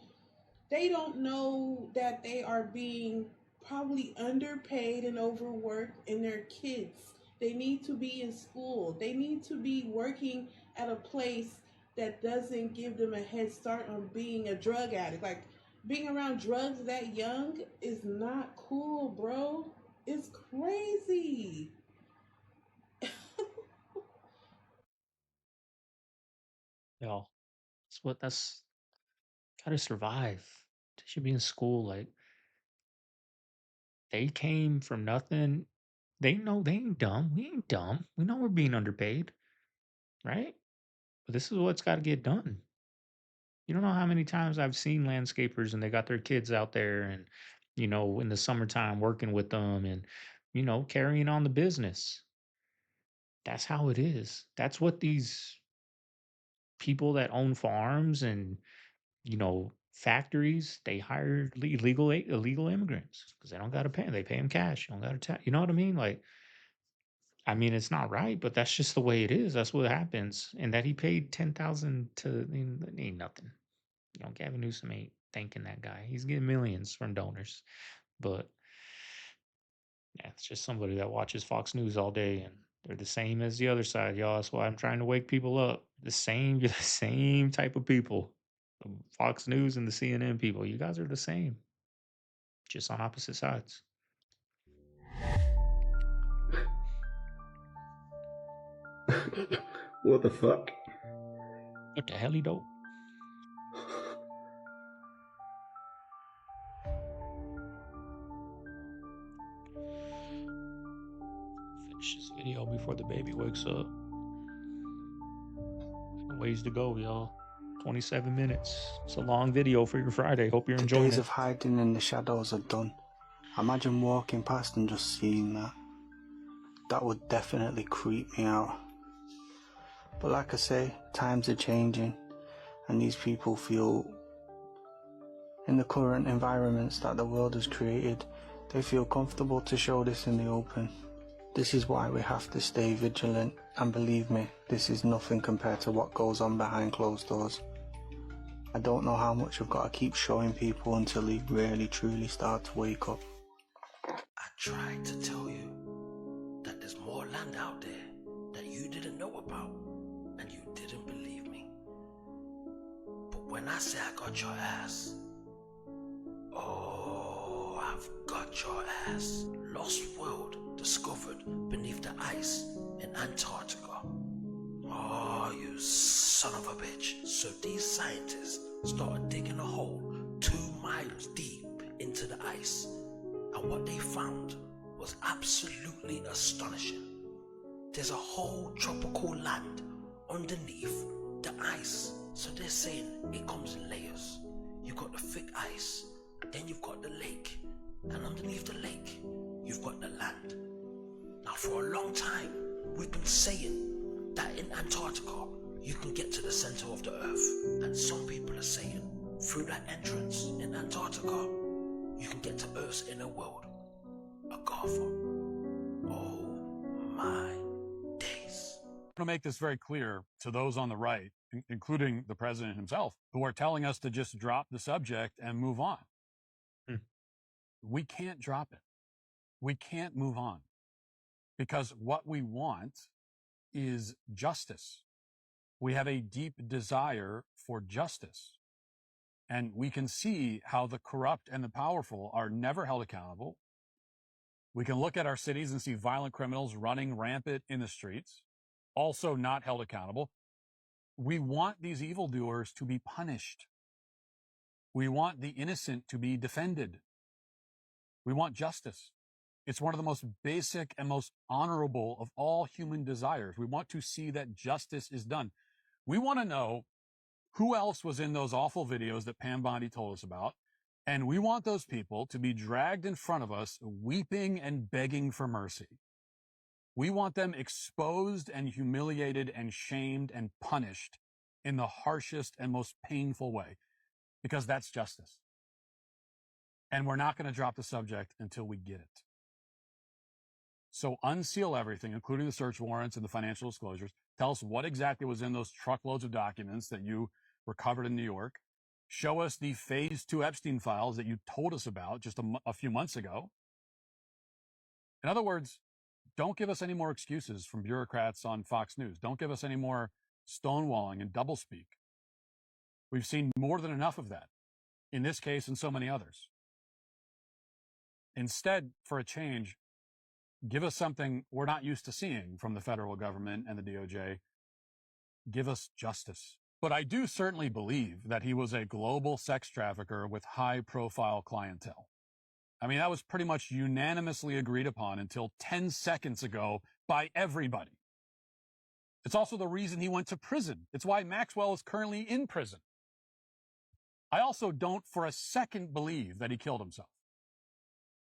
they don't know that they are being probably underpaid and overworked, and they're kids. They need to be in school. They need to be working at a place that doesn't give them a head start on being a drug addict. Like, being around drugs that young is not cool, bro. It's crazy. Yo, that's gotta survive. They should be in school. Like, they came from nothing. They know they ain't dumb. We ain't dumb. We know we're being underpaid, right? But this is what's got to get done. You don't know how many times I've seen landscapers and they got their kids out there and, in the summertime working with them and, carrying on the business. That's how it is. That's what these people that own farms and, factories, they hire illegal immigrants because they don't got to pay. They pay them cash. You don't got to tax. You know what I mean? Like, I mean, it's not right, but that's just the way it is. That's what happens. And that he paid 10,000 to ain't nothing. Gavin Newsom ain't thanking that guy. He's getting millions from donors. But yeah, it's just somebody that watches Fox News all day and they're the same as the other side, y'all. That's why I'm trying to wake people up. You're the same type of people. The Fox News and the CNN people. You guys are the same. Just on opposite sides. What the fuck? What the hell he do? Finish this video before the baby wakes up. Ways to go, y'all. 27 minutes. It's a long video for your Friday. Hope you're The enjoying days it. of hiding in the shadows are done. Imagine walking past and just seeing that. That would definitely creep me out. But like I say, times are changing, and these people feel, in the current environments that the world has created, they feel comfortable to show this in the open. This is why we have to stay vigilant, and believe me, this is nothing compared to what goes on behind closed doors. I don't know how much I've got to keep showing people until they really truly start to wake up. I tried to tell you that there's more land out there that you didn't know about, and you didn't believe me. But when I say I got your ass, oh, I've got your ass. Lost world discovered beneath the ice in Antarctica. Oh, you son of a bitch. So these scientists started digging a hole 2 miles deep into the ice, and what they found was absolutely astonishing. There's a whole tropical land underneath the ice. So they're saying it comes in layers. You've got the thick ice, then you've got the lake, and underneath the lake, you've got the land. Now for a long time, we've been saying that in Antarctica, you can get to the center of the earth. And some people are saying, through that entrance in Antarctica, you can get to Earth's inner world, Agartha. Oh my days. I want to make this very clear to those on the right, including the president himself, who are telling us to just drop the subject and move on. We can't drop it. We can't move on, because what we want is justice. We have a deep desire for justice. And we can see how the corrupt and the powerful are never held accountable. We can look at our cities and see violent criminals running rampant in the streets, also not held accountable. We want these evildoers to be punished. We want the innocent to be defended. We want justice. It's one of the most basic and most honorable of all human desires. We want to see that justice is done. We want to know who else was in those awful videos that Pam Bondi told us about. And we want those people to be dragged in front of us, weeping and begging for mercy. We want them exposed and humiliated and shamed and punished in the harshest and most painful way, because that's justice. And we're not going to drop the subject until we get it. So unseal everything, including the search warrants and the financial disclosures. Tell us what exactly was in those truckloads of documents that you recovered in New York. Show us the phase 2 Epstein files that you told us about just a few months ago. In other words, don't give us any more excuses from bureaucrats on Fox News. Don't give us any more stonewalling and doublespeak. We've seen more than enough of that in this case and so many others. Instead, for a change, give us something we're not used to seeing from the federal government and the DOJ. Give us justice. But I do certainly believe that he was a global sex trafficker with high-profile clientele. I mean, that was pretty much unanimously agreed upon until 10 seconds ago by everybody. It's also the reason he went to prison. It's why Maxwell is currently in prison. I also don't for a second believe that he killed himself.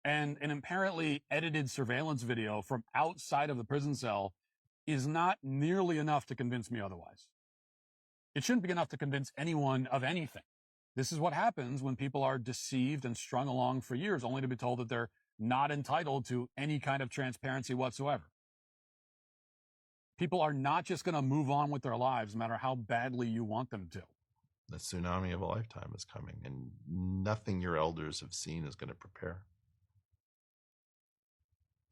And an apparently edited surveillance video from outside of the prison cell is not nearly enough to convince me otherwise. It shouldn't be enough to convince anyone of anything. This is what happens when people are deceived and strung along for years, only to be told that they're not entitled to any kind of transparency whatsoever. People are not just going to move on with their lives, no matter how badly you want them to. The tsunami of a lifetime is coming, and nothing your elders have seen is going to prepare.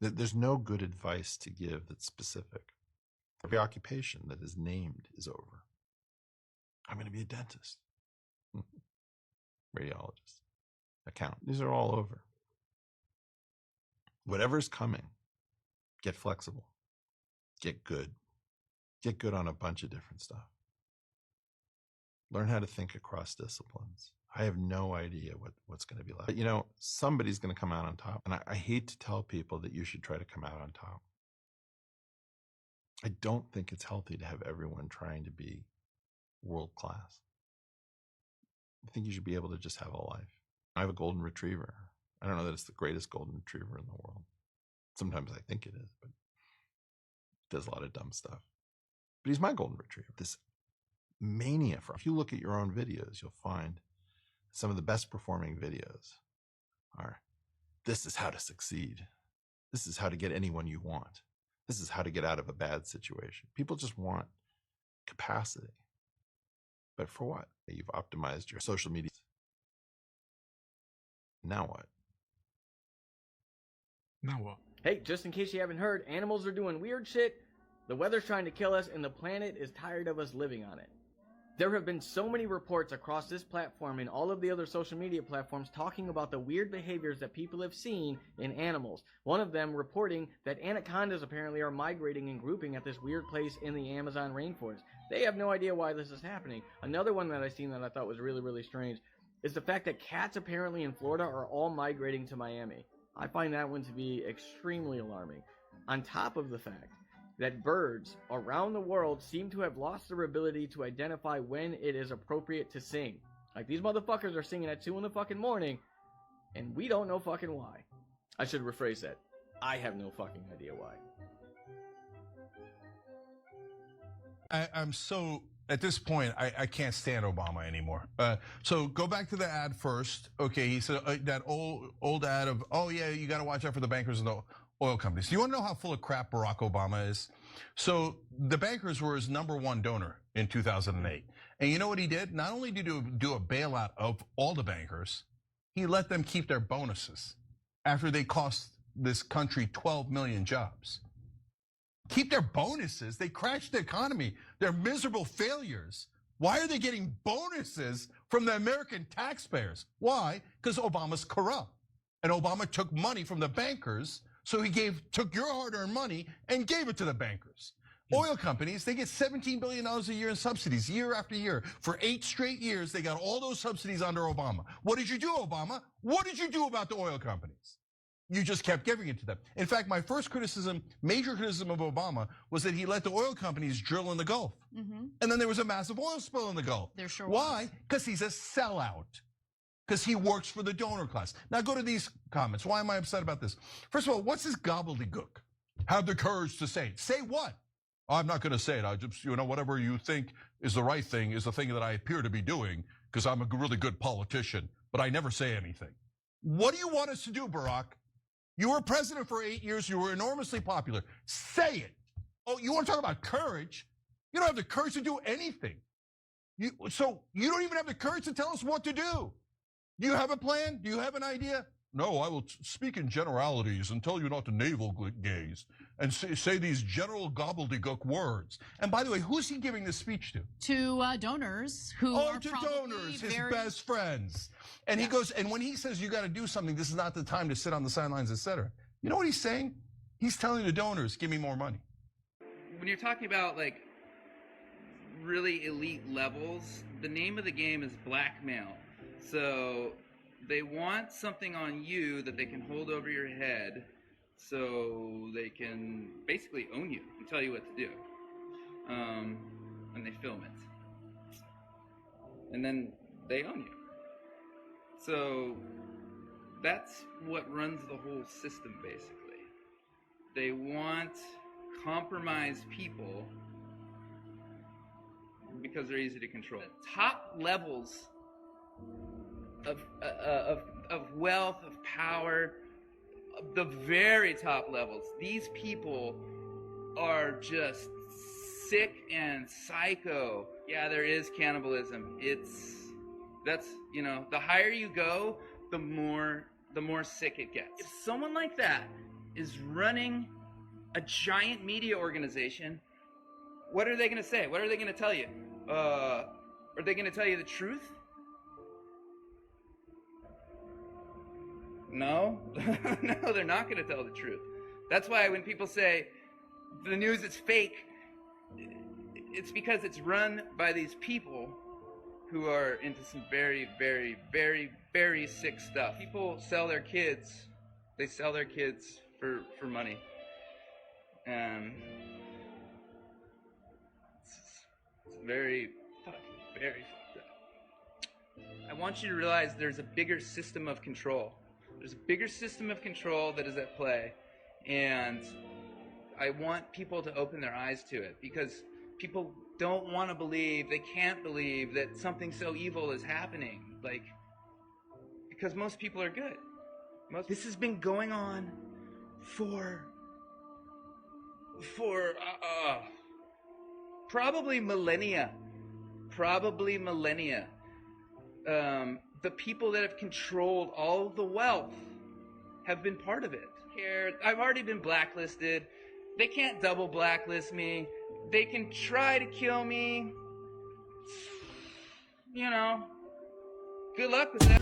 There's no good advice to give that's specific. Every occupation that is named is over. I'm going to be a dentist, radiologist, accountant. These are all over. Whatever's coming, get flexible, get good on a bunch of different stuff. Learn how to think across disciplines. I have no idea what's going to be left. But, somebody's going to come out on top. And I hate to tell people that you should try to come out on top. I don't think it's healthy to have everyone trying to be world class. I think you should be able to just have a life. I have a golden retriever. I don't know that it's the greatest golden retriever in the world. Sometimes I think it is, but it does a lot of dumb stuff. But he's my golden retriever. This mania for, if you look at your own videos, you'll find some of the best performing videos are, this is how to succeed. This is how to get anyone you want. This is how to get out of a bad situation. People just want capacity. But for what? You've optimized your social media. Now what? Now what? Hey, just in case you haven't heard, animals are doing weird shit, the weather's trying to kill us, and the planet is tired of us living on it. There have been so many reports across this platform and all of the other social media platforms talking about the weird behaviors that people have seen in animals. One of them reporting that anacondas apparently are migrating and grouping at this weird place in the Amazon rainforest. They have no idea why this is happening. Another one that I seen that I thought was really, really strange is the fact that cats apparently in Florida are all migrating to Miami. I find that one to be extremely alarming. On top of the fact that birds around the world seem to have lost their ability to identify when it is appropriate to sing. Like, these motherfuckers are singing at 2 in the fucking morning, and we don't know fucking why. I should rephrase that. I have no fucking idea why. I'm so, at this point, I can't stand Obama anymore. So go back to the ad first. Okay, he said that old ad of, oh yeah, you got to watch out for the bankers and the oil companies. Do you want to know how full of crap Barack Obama is? So the bankers were his #1 donor in 2008. And you know what he did? Not only did he do a bailout of all the bankers, he let them keep their bonuses after they cost this country 12 million jobs. Keep their bonuses. They crashed the economy. They're miserable failures. Why are they getting bonuses from the American taxpayers? Why? Because Obama's corrupt. And Obama took money from the bankers. So he took your hard-earned money and gave it to the bankers. Oil companies, they get $17 billion a year in subsidies, year after year. For 8 straight years, they got all those subsidies under Obama. What did you do, Obama? What did you do about the oil companies? You just kept giving it to them. In fact, my first major criticism of Obama was that he let the oil companies drill in the Gulf. And then there was a massive oil spill in the Gulf. There sure Why? Because he's a sellout. Because he works for the donor class. Now go to these comments. Why am I upset about this? First of all, what's this gobbledygook? Have the courage to say it. Say what? I'm not going to say it. I just, whatever you think is the right thing is the thing that I appear to be doing because I'm a really good politician, but I never say anything. What do you want us to do, Barack? You were president for 8 years. You were enormously popular. Say it. Oh, you want to talk about courage? You don't have the courage to do anything. So you don't even have the courage to tell us what to do. Do you have a plan? Do you have an idea? No, I will speak in generalities and tell you not to navel gaze and say these general gobbledygook words. And by the way, who's he giving this speech to? To donors who are to probably donors, his best friends. And he goes, and when he says you got to do something, this is not the time to sit on the sidelines, etc. You know what he's saying? He's telling the donors, give me more money. When you're talking about like really elite levels, the name of the game is blackmail. So they want something on you that they can hold over your head so they can basically own you and tell you what to do. And they film it. And then they own you. So that's what runs the whole system, basically. They want compromised people because they're easy to control. The top levels of wealth, of power, the very top levels, these people are just sick and psycho. Yeah, there is cannibalism. That's the higher you go, the more sick it gets. If someone like that is running a giant media organization, what are they going to say? What are they going to tell you? Are they going to tell you the truth? No, no, they're not going to tell the truth. That's why when people say the news is fake, it's because it's run by these people who are into some very, very, very, very sick stuff. People sell their kids. They sell their kids for money. It's very fucked up. I want you to realize there's a bigger system of control. There's a bigger system of control that is at play, and I want people to open their eyes to it, because people don't want to believe, they can't believe that something so evil is happening, like, because most people are good. This has been going on for probably millennia. The people that have controlled all of the wealth have been part of it. I've already been blacklisted. They can't double blacklist me. They can try to kill me. You know, good luck with that.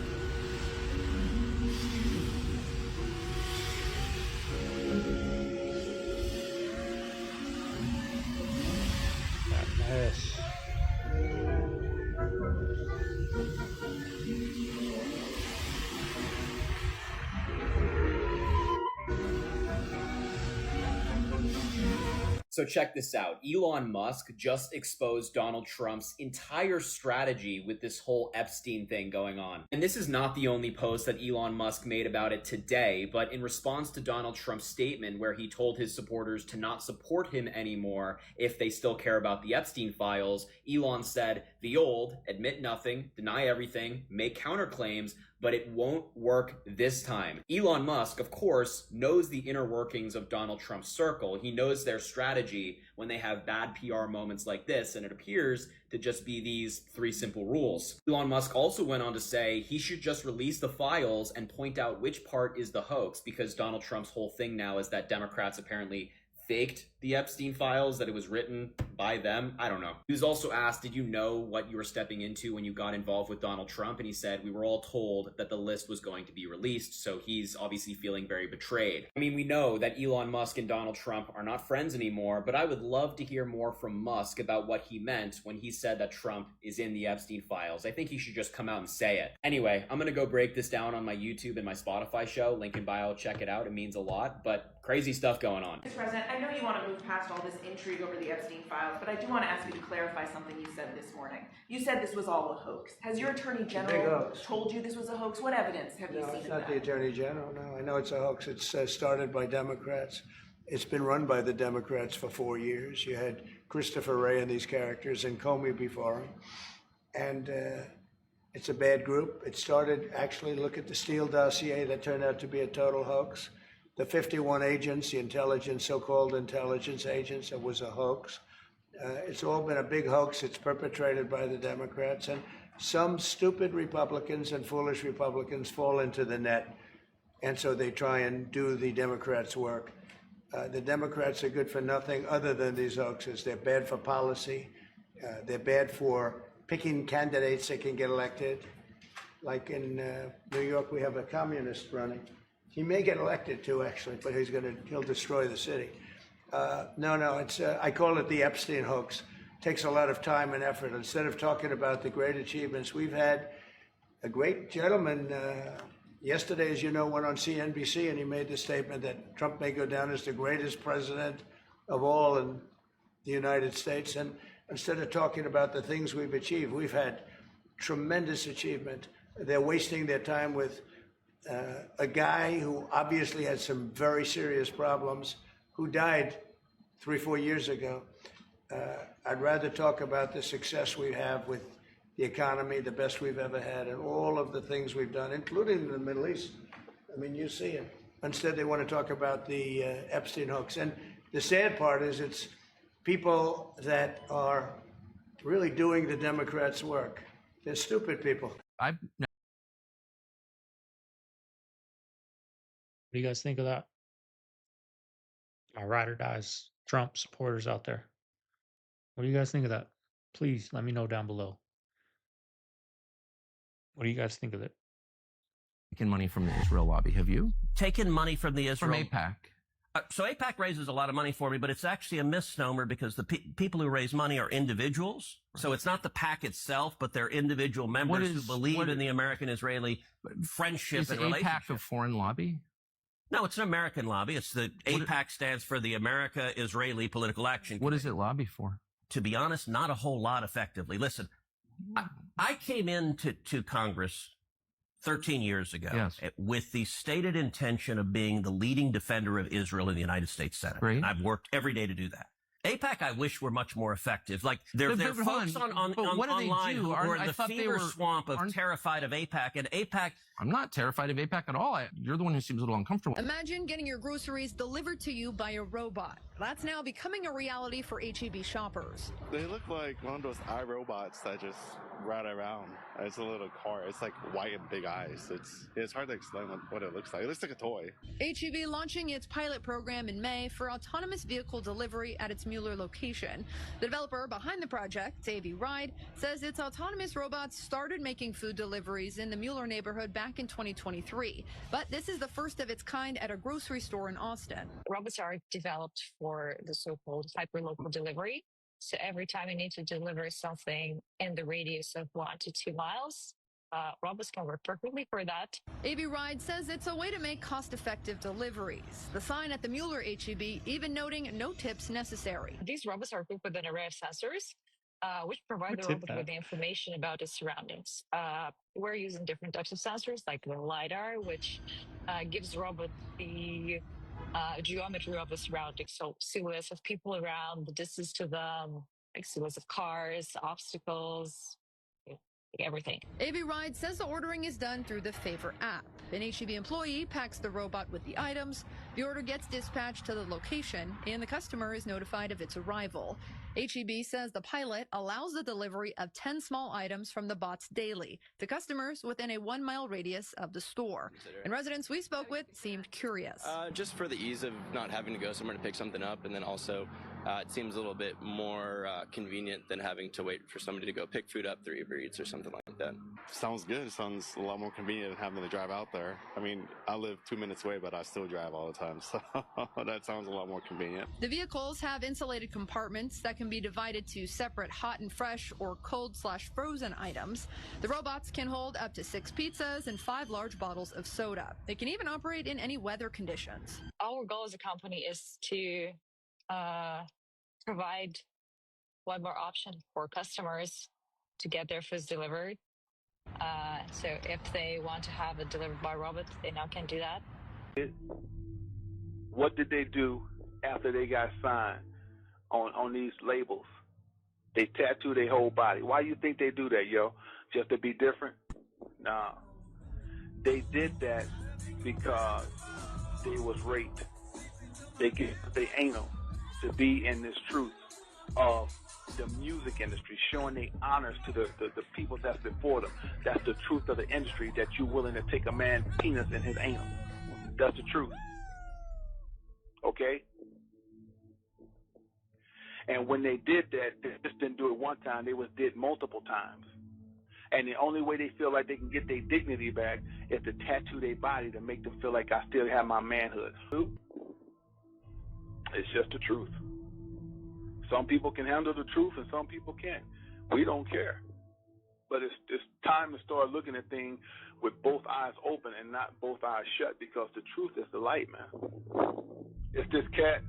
Yes. So check this out. Elon Musk just exposed Donald Trump's entire strategy with this whole Epstein thing going on. And this is not the only post that Elon Musk made about it today, but in response to Donald Trump's statement where he told his supporters to not support him anymore if they still care about the Epstein files, Elon said, "The old, admit nothing, deny everything, make counterclaims, but it won't work this time." Elon Musk, of course, knows the inner workings of Donald Trump's circle. He knows their strategy when they have bad PR moments like this, and it appears to just be these 3 simple rules. Elon Musk also went on to say he should just release the files and point out which part is the hoax, because Donald Trump's whole thing now is that Democrats apparently faked the Epstein files, that it was written by them. I don't know. He was also asked, did you know what you were stepping into when you got involved with Donald Trump? And he said, we were all told that the list was going to be released. So he's obviously feeling very betrayed. I mean, we know that Elon Musk and Donald Trump are not friends anymore, but I would love to hear more from Musk about what he meant when he said that Trump is in the Epstein files. I think he should just come out and say it. Anyway, I'm gonna go break this down on my YouTube and my Spotify show. Link in bio, check it out. It means a lot, but crazy stuff going on. Mr. President, I know you want to move past all this intrigue over the Epstein files, but I do want to ask you to clarify something you said this morning. You said this was all a hoax. Has your Attorney General told you this was a hoax? What evidence have you seen of that? No, it's not the Attorney General, no. I know it's a hoax. It's started by Democrats. It's been run by the Democrats for 4 years. You had Christopher Wray and these characters and Comey before him. And it's a bad group. It started, actually, look at the Steele dossier that turned out to be a total hoax. The 51 agents, the intelligence, so-called intelligence agents, it was a hoax. It's all been a big hoax. It's perpetrated by the Democrats. And some stupid Republicans and foolish Republicans fall into the net. And so they try and do the Democrats' work. The Democrats are good for nothing other than these hoaxes. They're bad for policy. They're bad for picking candidates that can get elected. Like in New York, we have a communist running. He may get elected too, actually, but he'll destroy the city. No, it's I call it the Epstein hoax. It takes a lot of time and effort. Instead of talking about the great achievements, we've had a great gentleman yesterday, as you know, went on CNBC and he made the statement that Trump may go down as the greatest president of all in the United States. And instead of talking about the things we've achieved, we've had tremendous achievement. They're wasting their time with a guy who obviously had some very serious problems, who died 3-4 years ago. I'd rather talk about the success we have with the economy, the best we've ever had, and all of the things we've done, including in the Middle East. I mean, you see it. Instead, they want to talk about the Epstein hoax. And the sad part is it's people that are really doing the Democrats' work. They're stupid people. What do you guys think of that? My ride or dies Trump supporters out there. What do you guys think of that? Please let me know down below. What do you guys think of it? Taken money from the Israel lobby, have you? Taken money from the Israel... From AIPAC. So AIPAC raises a lot of money for me, but it's actually a misnomer because the people who raise money are individuals. Right. So it's not the PAC itself, but they're individual members who believe in the American-Israeli friendship and relationship. Is AIPAC a foreign lobby? No, it's an American lobby. It's the AIPAC stands for the America-Israeli Political Action Committee. What does it lobby for? To be honest, not a whole lot effectively. Listen, I came into Congress 13 years ago with the stated intention of being the leading defender of Israel in the United States Senate. And I've worked every day to do that. AIPAC, I wish, were much more effective. Like, there are folks online who are in the fever swamp of terrified of AIPAC, and AIPAC... I'm not terrified of AIPAC at all. You're the one who seems a little uncomfortable. Imagine getting your groceries delivered to you by a robot. That's now becoming a reality for HEB shoppers. They look like one of those iRobots that just ride around. It's a little car. It's like white and big eyes. It's hard to explain what it looks like. It looks like a toy. HEB launching its pilot program in May for autonomous vehicle delivery at its Mueller location. The developer behind the project, Avi Ride, says its autonomous robots started making food deliveries in the Mueller neighborhood back in 2023. But this is the first of its kind at a grocery store in Austin. Robots are developed for the so-called hyperlocal delivery. So every time you need to deliver something in the radius of 1 to 2 miles, robots can work perfectly for that. Avi Ride says it's a way to make cost-effective deliveries. The sign at the Mueller HEB even noting no tips necessary. These robots are equipped with an array of sensors, which provide the robot with the information about its surroundings. We're using different types of sensors, like the LiDAR, which gives the robot the geometry of the surroundings, so silhouettes of people around, the distance to them, like silhouettes of cars, obstacles, everything. Avi Ride says the ordering is done through the Favor app. An HEB employee packs the robot with the items, the order gets dispatched to the location, and the customer is notified of its arrival. HEB says the pilot allows the delivery of 10 small items from the bots daily to customers within a 1 mile radius of the store. And residents we spoke with seemed curious. Just for the ease of not having to go somewhere to pick something up, and then also it seems a little bit more convenient than having to wait for somebody to go pick food up through Uber Eats or something like that. Sounds good. It sounds a lot more convenient than having to drive out there. I mean, I live 2 minutes away, but I still drive all the time, so that sounds a lot more convenient. The vehicles have insulated compartments that can be divided to separate hot and fresh or cold/frozen items. The robots can hold up to 6 pizzas and 5 large bottles of soda. They can even operate in any weather conditions. Our goal as a company is to provide one more option for customers to get their foods delivered. So if they want to have it delivered by robot, they now can do that. What did they do after they got signed on these labels? They tattoo their whole body. Why you think they do that, yo? Just to be different? Nah. They did that because they was raped. They get they anal to be in this truth of the music industry, showing their honors to the people that's before them. That's the truth of the industry, that you're willing to take a man's penis in his anal. That's the truth. Okay? And when they did that, they just didn't do it one time, they did multiple times. And the only way they feel like they can get their dignity back is to tattoo their body to make them feel like I still have my manhood. It's just the truth. Some people can handle the truth and some people can't. We don't care. But it's time to start looking at things with both eyes open and not both eyes shut, because the truth is the light, man. It's this cat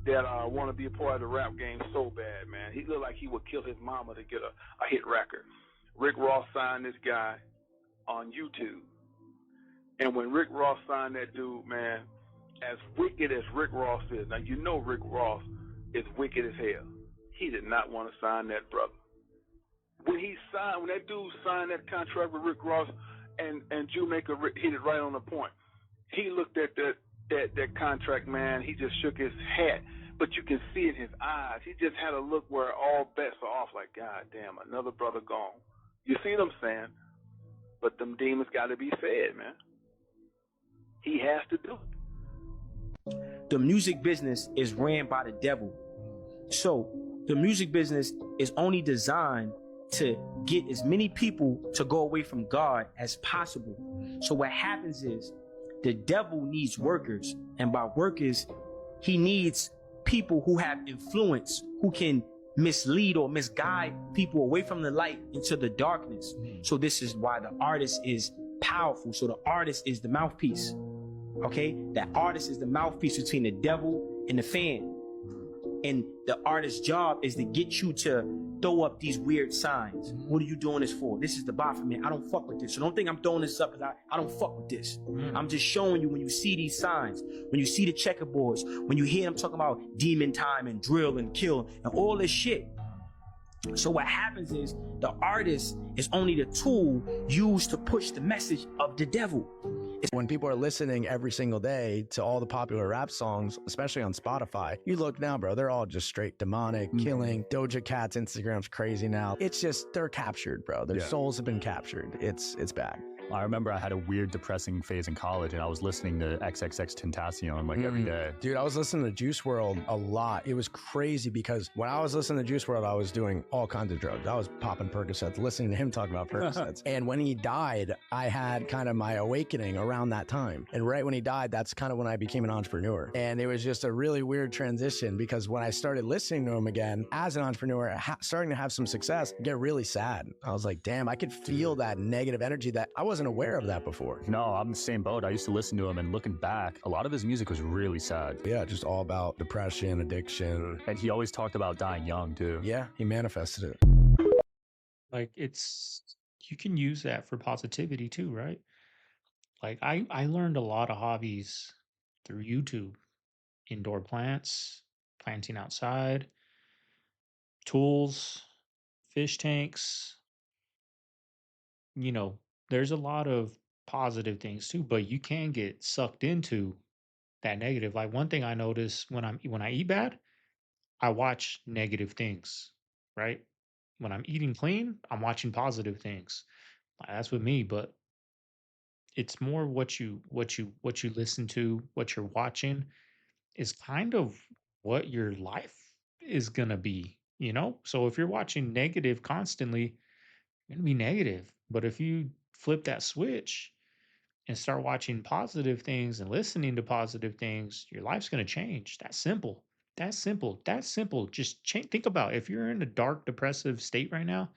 that want to be a part of the rap game so bad, man. He looked like he would kill his mama to get a hit record. Rick Ross signed this guy on YouTube. And when Rick Ross signed that dude, man, as wicked as Rick Ross is, now you know Rick Ross is wicked as hell. He did not want to sign that brother. When that dude signed that contract with Rick Ross, and Jewmaker hit it right on the point. He looked at that contract, man. He just shook his head, but you can see in his eyes, he just had a look where all bets are off. Like, God damn, another brother gone. You see what I'm saying? But them demons got to be fed, man. He has to do it. The music business is ran by the devil. So the music business is only designed to get as many people to go away from God as possible. So what happens is the devil needs workers, and by workers, he needs people who have influence, who can mislead or misguide people away from the light into the darkness. So this is why the artist is powerful. So the artist is the mouthpiece. Okay, that artist is the mouthpiece between the devil and the fan. And the artist's job is to get you to throw up these weird signs. What are you doing this for? This is the Baphomet. I don't fuck with this. So don't think I'm throwing this up because I don't fuck with this. I'm just showing you when you see these signs, when you see the checkerboards, when you hear them talking about demon time and drill and kill and all this shit. So what happens is the artist is only the tool used to push the message of the devil. When people are listening every single day to all the popular rap songs, especially on Spotify, you look now, bro, they're all just straight demonic, killing. Doja Cat's Instagram's crazy now. It's just, they're captured, bro. Their souls have been captured. It's bad. I remember I had a weird depressing phase in college and I was listening to XXX Tentacion like every day. Dude, I was listening to Juice WRLD a lot. It was crazy because when I was listening to Juice WRLD, I was doing all kinds of drugs. I was popping Percocets, listening to him talk about Percocets. And when he died, I had kind of my awakening around that time. And right when he died, that's kind of when I became an entrepreneur. And it was just a really weird transition because when I started listening to him again as an entrepreneur, starting to have some success, get really sad. I was like, damn, I could feel that negative energy that I wasn't aware of that before. No, I'm the same boat. I used to listen to him and looking back, a lot of his music was really sad. Yeah, just all about depression, addiction. And he always talked about dying young too. Yeah, he manifested it. Like you can use that for positivity too, right? Like I learned a lot of hobbies through YouTube. Indoor plants, planting outside, tools, fish tanks. You know, there's a lot of positive things too, but you can get sucked into that negative. Like one thing I notice when I eat bad, I watch negative things, right? When I'm eating clean, I'm watching positive things. That's with me, but it's more what you listen to, what you're watching is kind of what your life is gonna be, you know? So if you're watching negative constantly, you're gonna be negative. But if you flip that switch and start watching positive things and listening to positive things, your life's gonna change. That's simple. That's simple. That's simple. Just think about if you're in a dark, depressive state right now,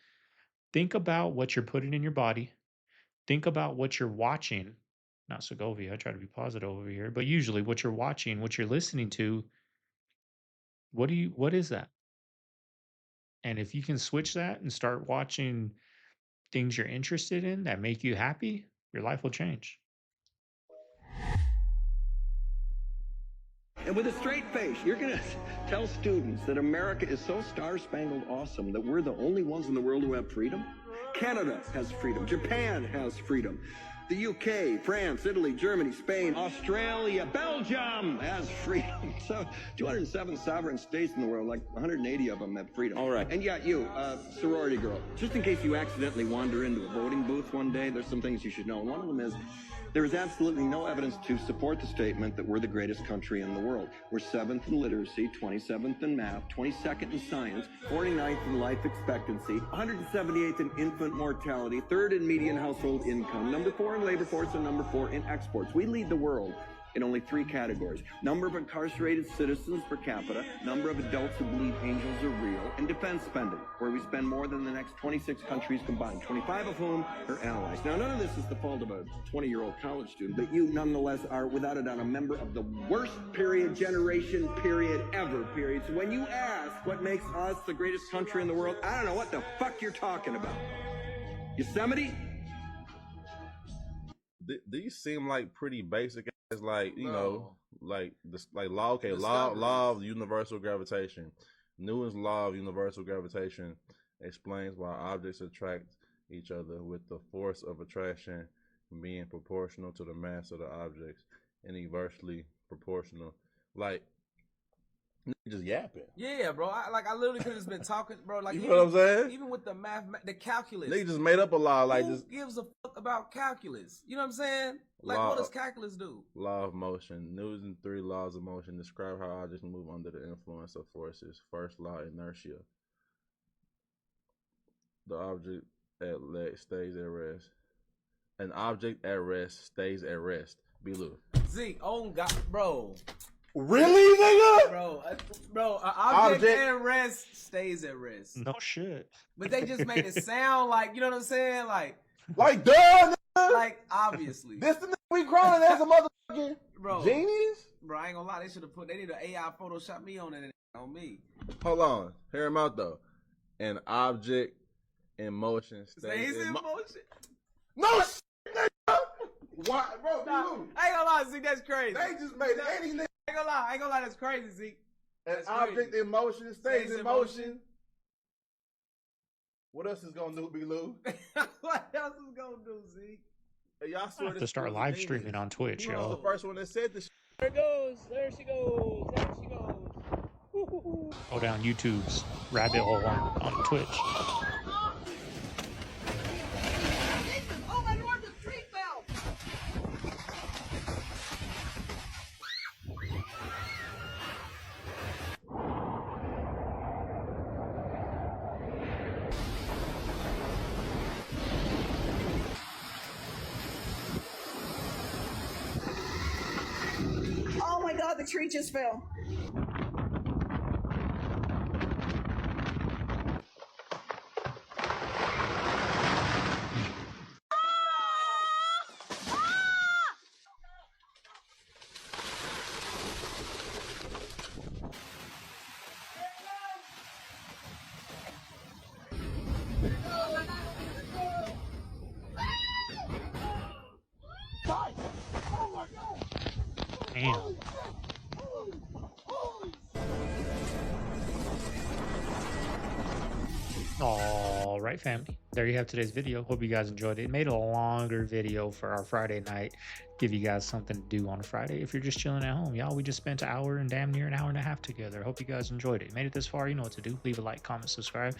think about what you're putting in your body. Think about what you're watching. Not Segovia. I try to be positive over here, but usually what you're watching, what you're listening to, what is that? And if you can switch that and start watching things you're interested in that make you happy, your life will change. And with a straight face, you're going to tell students that America is so star-spangled awesome that we're the only ones in the world who have freedom? Canada has freedom. Japan has freedom. The UK, France, Italy, Germany, Spain, Australia, Belgium has freedom. So 207 sovereign states in the world, like 180 of them have freedom. All right. And yeah, you, sorority girl, just in case you accidentally wander into a voting booth one day, there's some things you should know. And one of them is, there is absolutely no evidence to support the statement that we're the greatest country in the world. We're 7th in literacy, 27th in math, 22nd in science, 49th in life expectancy, 178th in infant mortality, 3rd in median household income, number 4 in labor force, and number 4 in exports. We lead the world in only 3 categories: number of incarcerated citizens per capita, number of adults who believe angels are real, and defense spending, where we spend more than the next 26 countries combined, 25 of whom are allies. Now, none of this is the fault of a 20-year-old college student, but you nonetheless are, without a doubt, a member of the worst generation ever. So when you ask what makes us the greatest country in the world, I don't know what the fuck you're talking about. Yosemite? These seem like pretty basic. It's like, you know, like this, like law. Okay, law of universal gravitation. Newton's law of universal gravitation explains why objects attract each other, with the force of attraction being proportional to the mass of the objects and inversely proportional. Like, just yapping. Yeah, bro. I literally could have just been talking, bro. Like, you know what I'm saying? Even with the the calculus. They just made up a law. Like, who gives a fuck about calculus? You know what I'm saying? Like, what does calculus do? Law of motion. Newton's 3 laws of motion describe how objects move under the influence of forces. First law, inertia. The object at rest stays at rest. An object at rest stays at rest. Be-Lou. Zeke, oh God, bro. Really, nigga? Bro, an object at rest stays at rest. No shit. But they just made it sound like, you know what I'm saying? Like duh, nigga. Like, obviously. This the nigga we crawling as a motherfucking genius? Bro, I ain't gonna lie, they need to AI Photoshop me on it. On me. Hold on. Hear him out though. An object in motion stays in motion. No shit, nigga. Why, bro? Nah, I ain't gonna lie, Zeke. That's crazy. They just made any nigga. I ain't gonna lie. That's crazy, Zeke. An object in motion stays in motion. What else is gonna do, B-Lou? What else is gonna do, Zeke? Hey, y'all I have to start live streaming on Twitch, Who was y'all. the first one that said this? There goes. There she goes. There she goes. Go down YouTube's rabbit hole on Twitch. Oh my Lord, the tree fell. Oh my God, the tree just fell. Damn. All right, family. There you have today's video. Hope you guys enjoyed it. Made a longer video for our Friday night. Give you guys something to do on a Friday if you're just chilling at home. Y'all, we just spent an hour and damn near an hour and a half together. Hope you guys enjoyed it. Made it this far, you know what to do. Leave a like, comment, subscribe.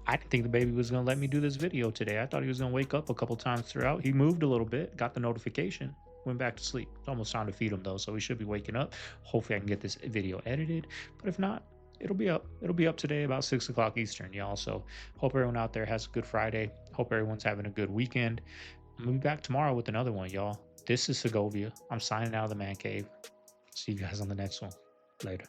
I didn't think the baby was going to let me do this video today. I thought he was going to wake up a couple times throughout. He moved a little bit, got the notification, went back to sleep. It's almost time to feed him though, so he should be waking up. Hopefully I can get this video edited, but if not, it'll be up. It'll be up today about 6 o'clock Eastern, y'all. So hope everyone out there has a good Friday. Hope everyone's having a good weekend. I'm gonna be back tomorrow with another one, y'all. This is Segovia. I'm signing out of the man cave. See you guys on the next one. Later.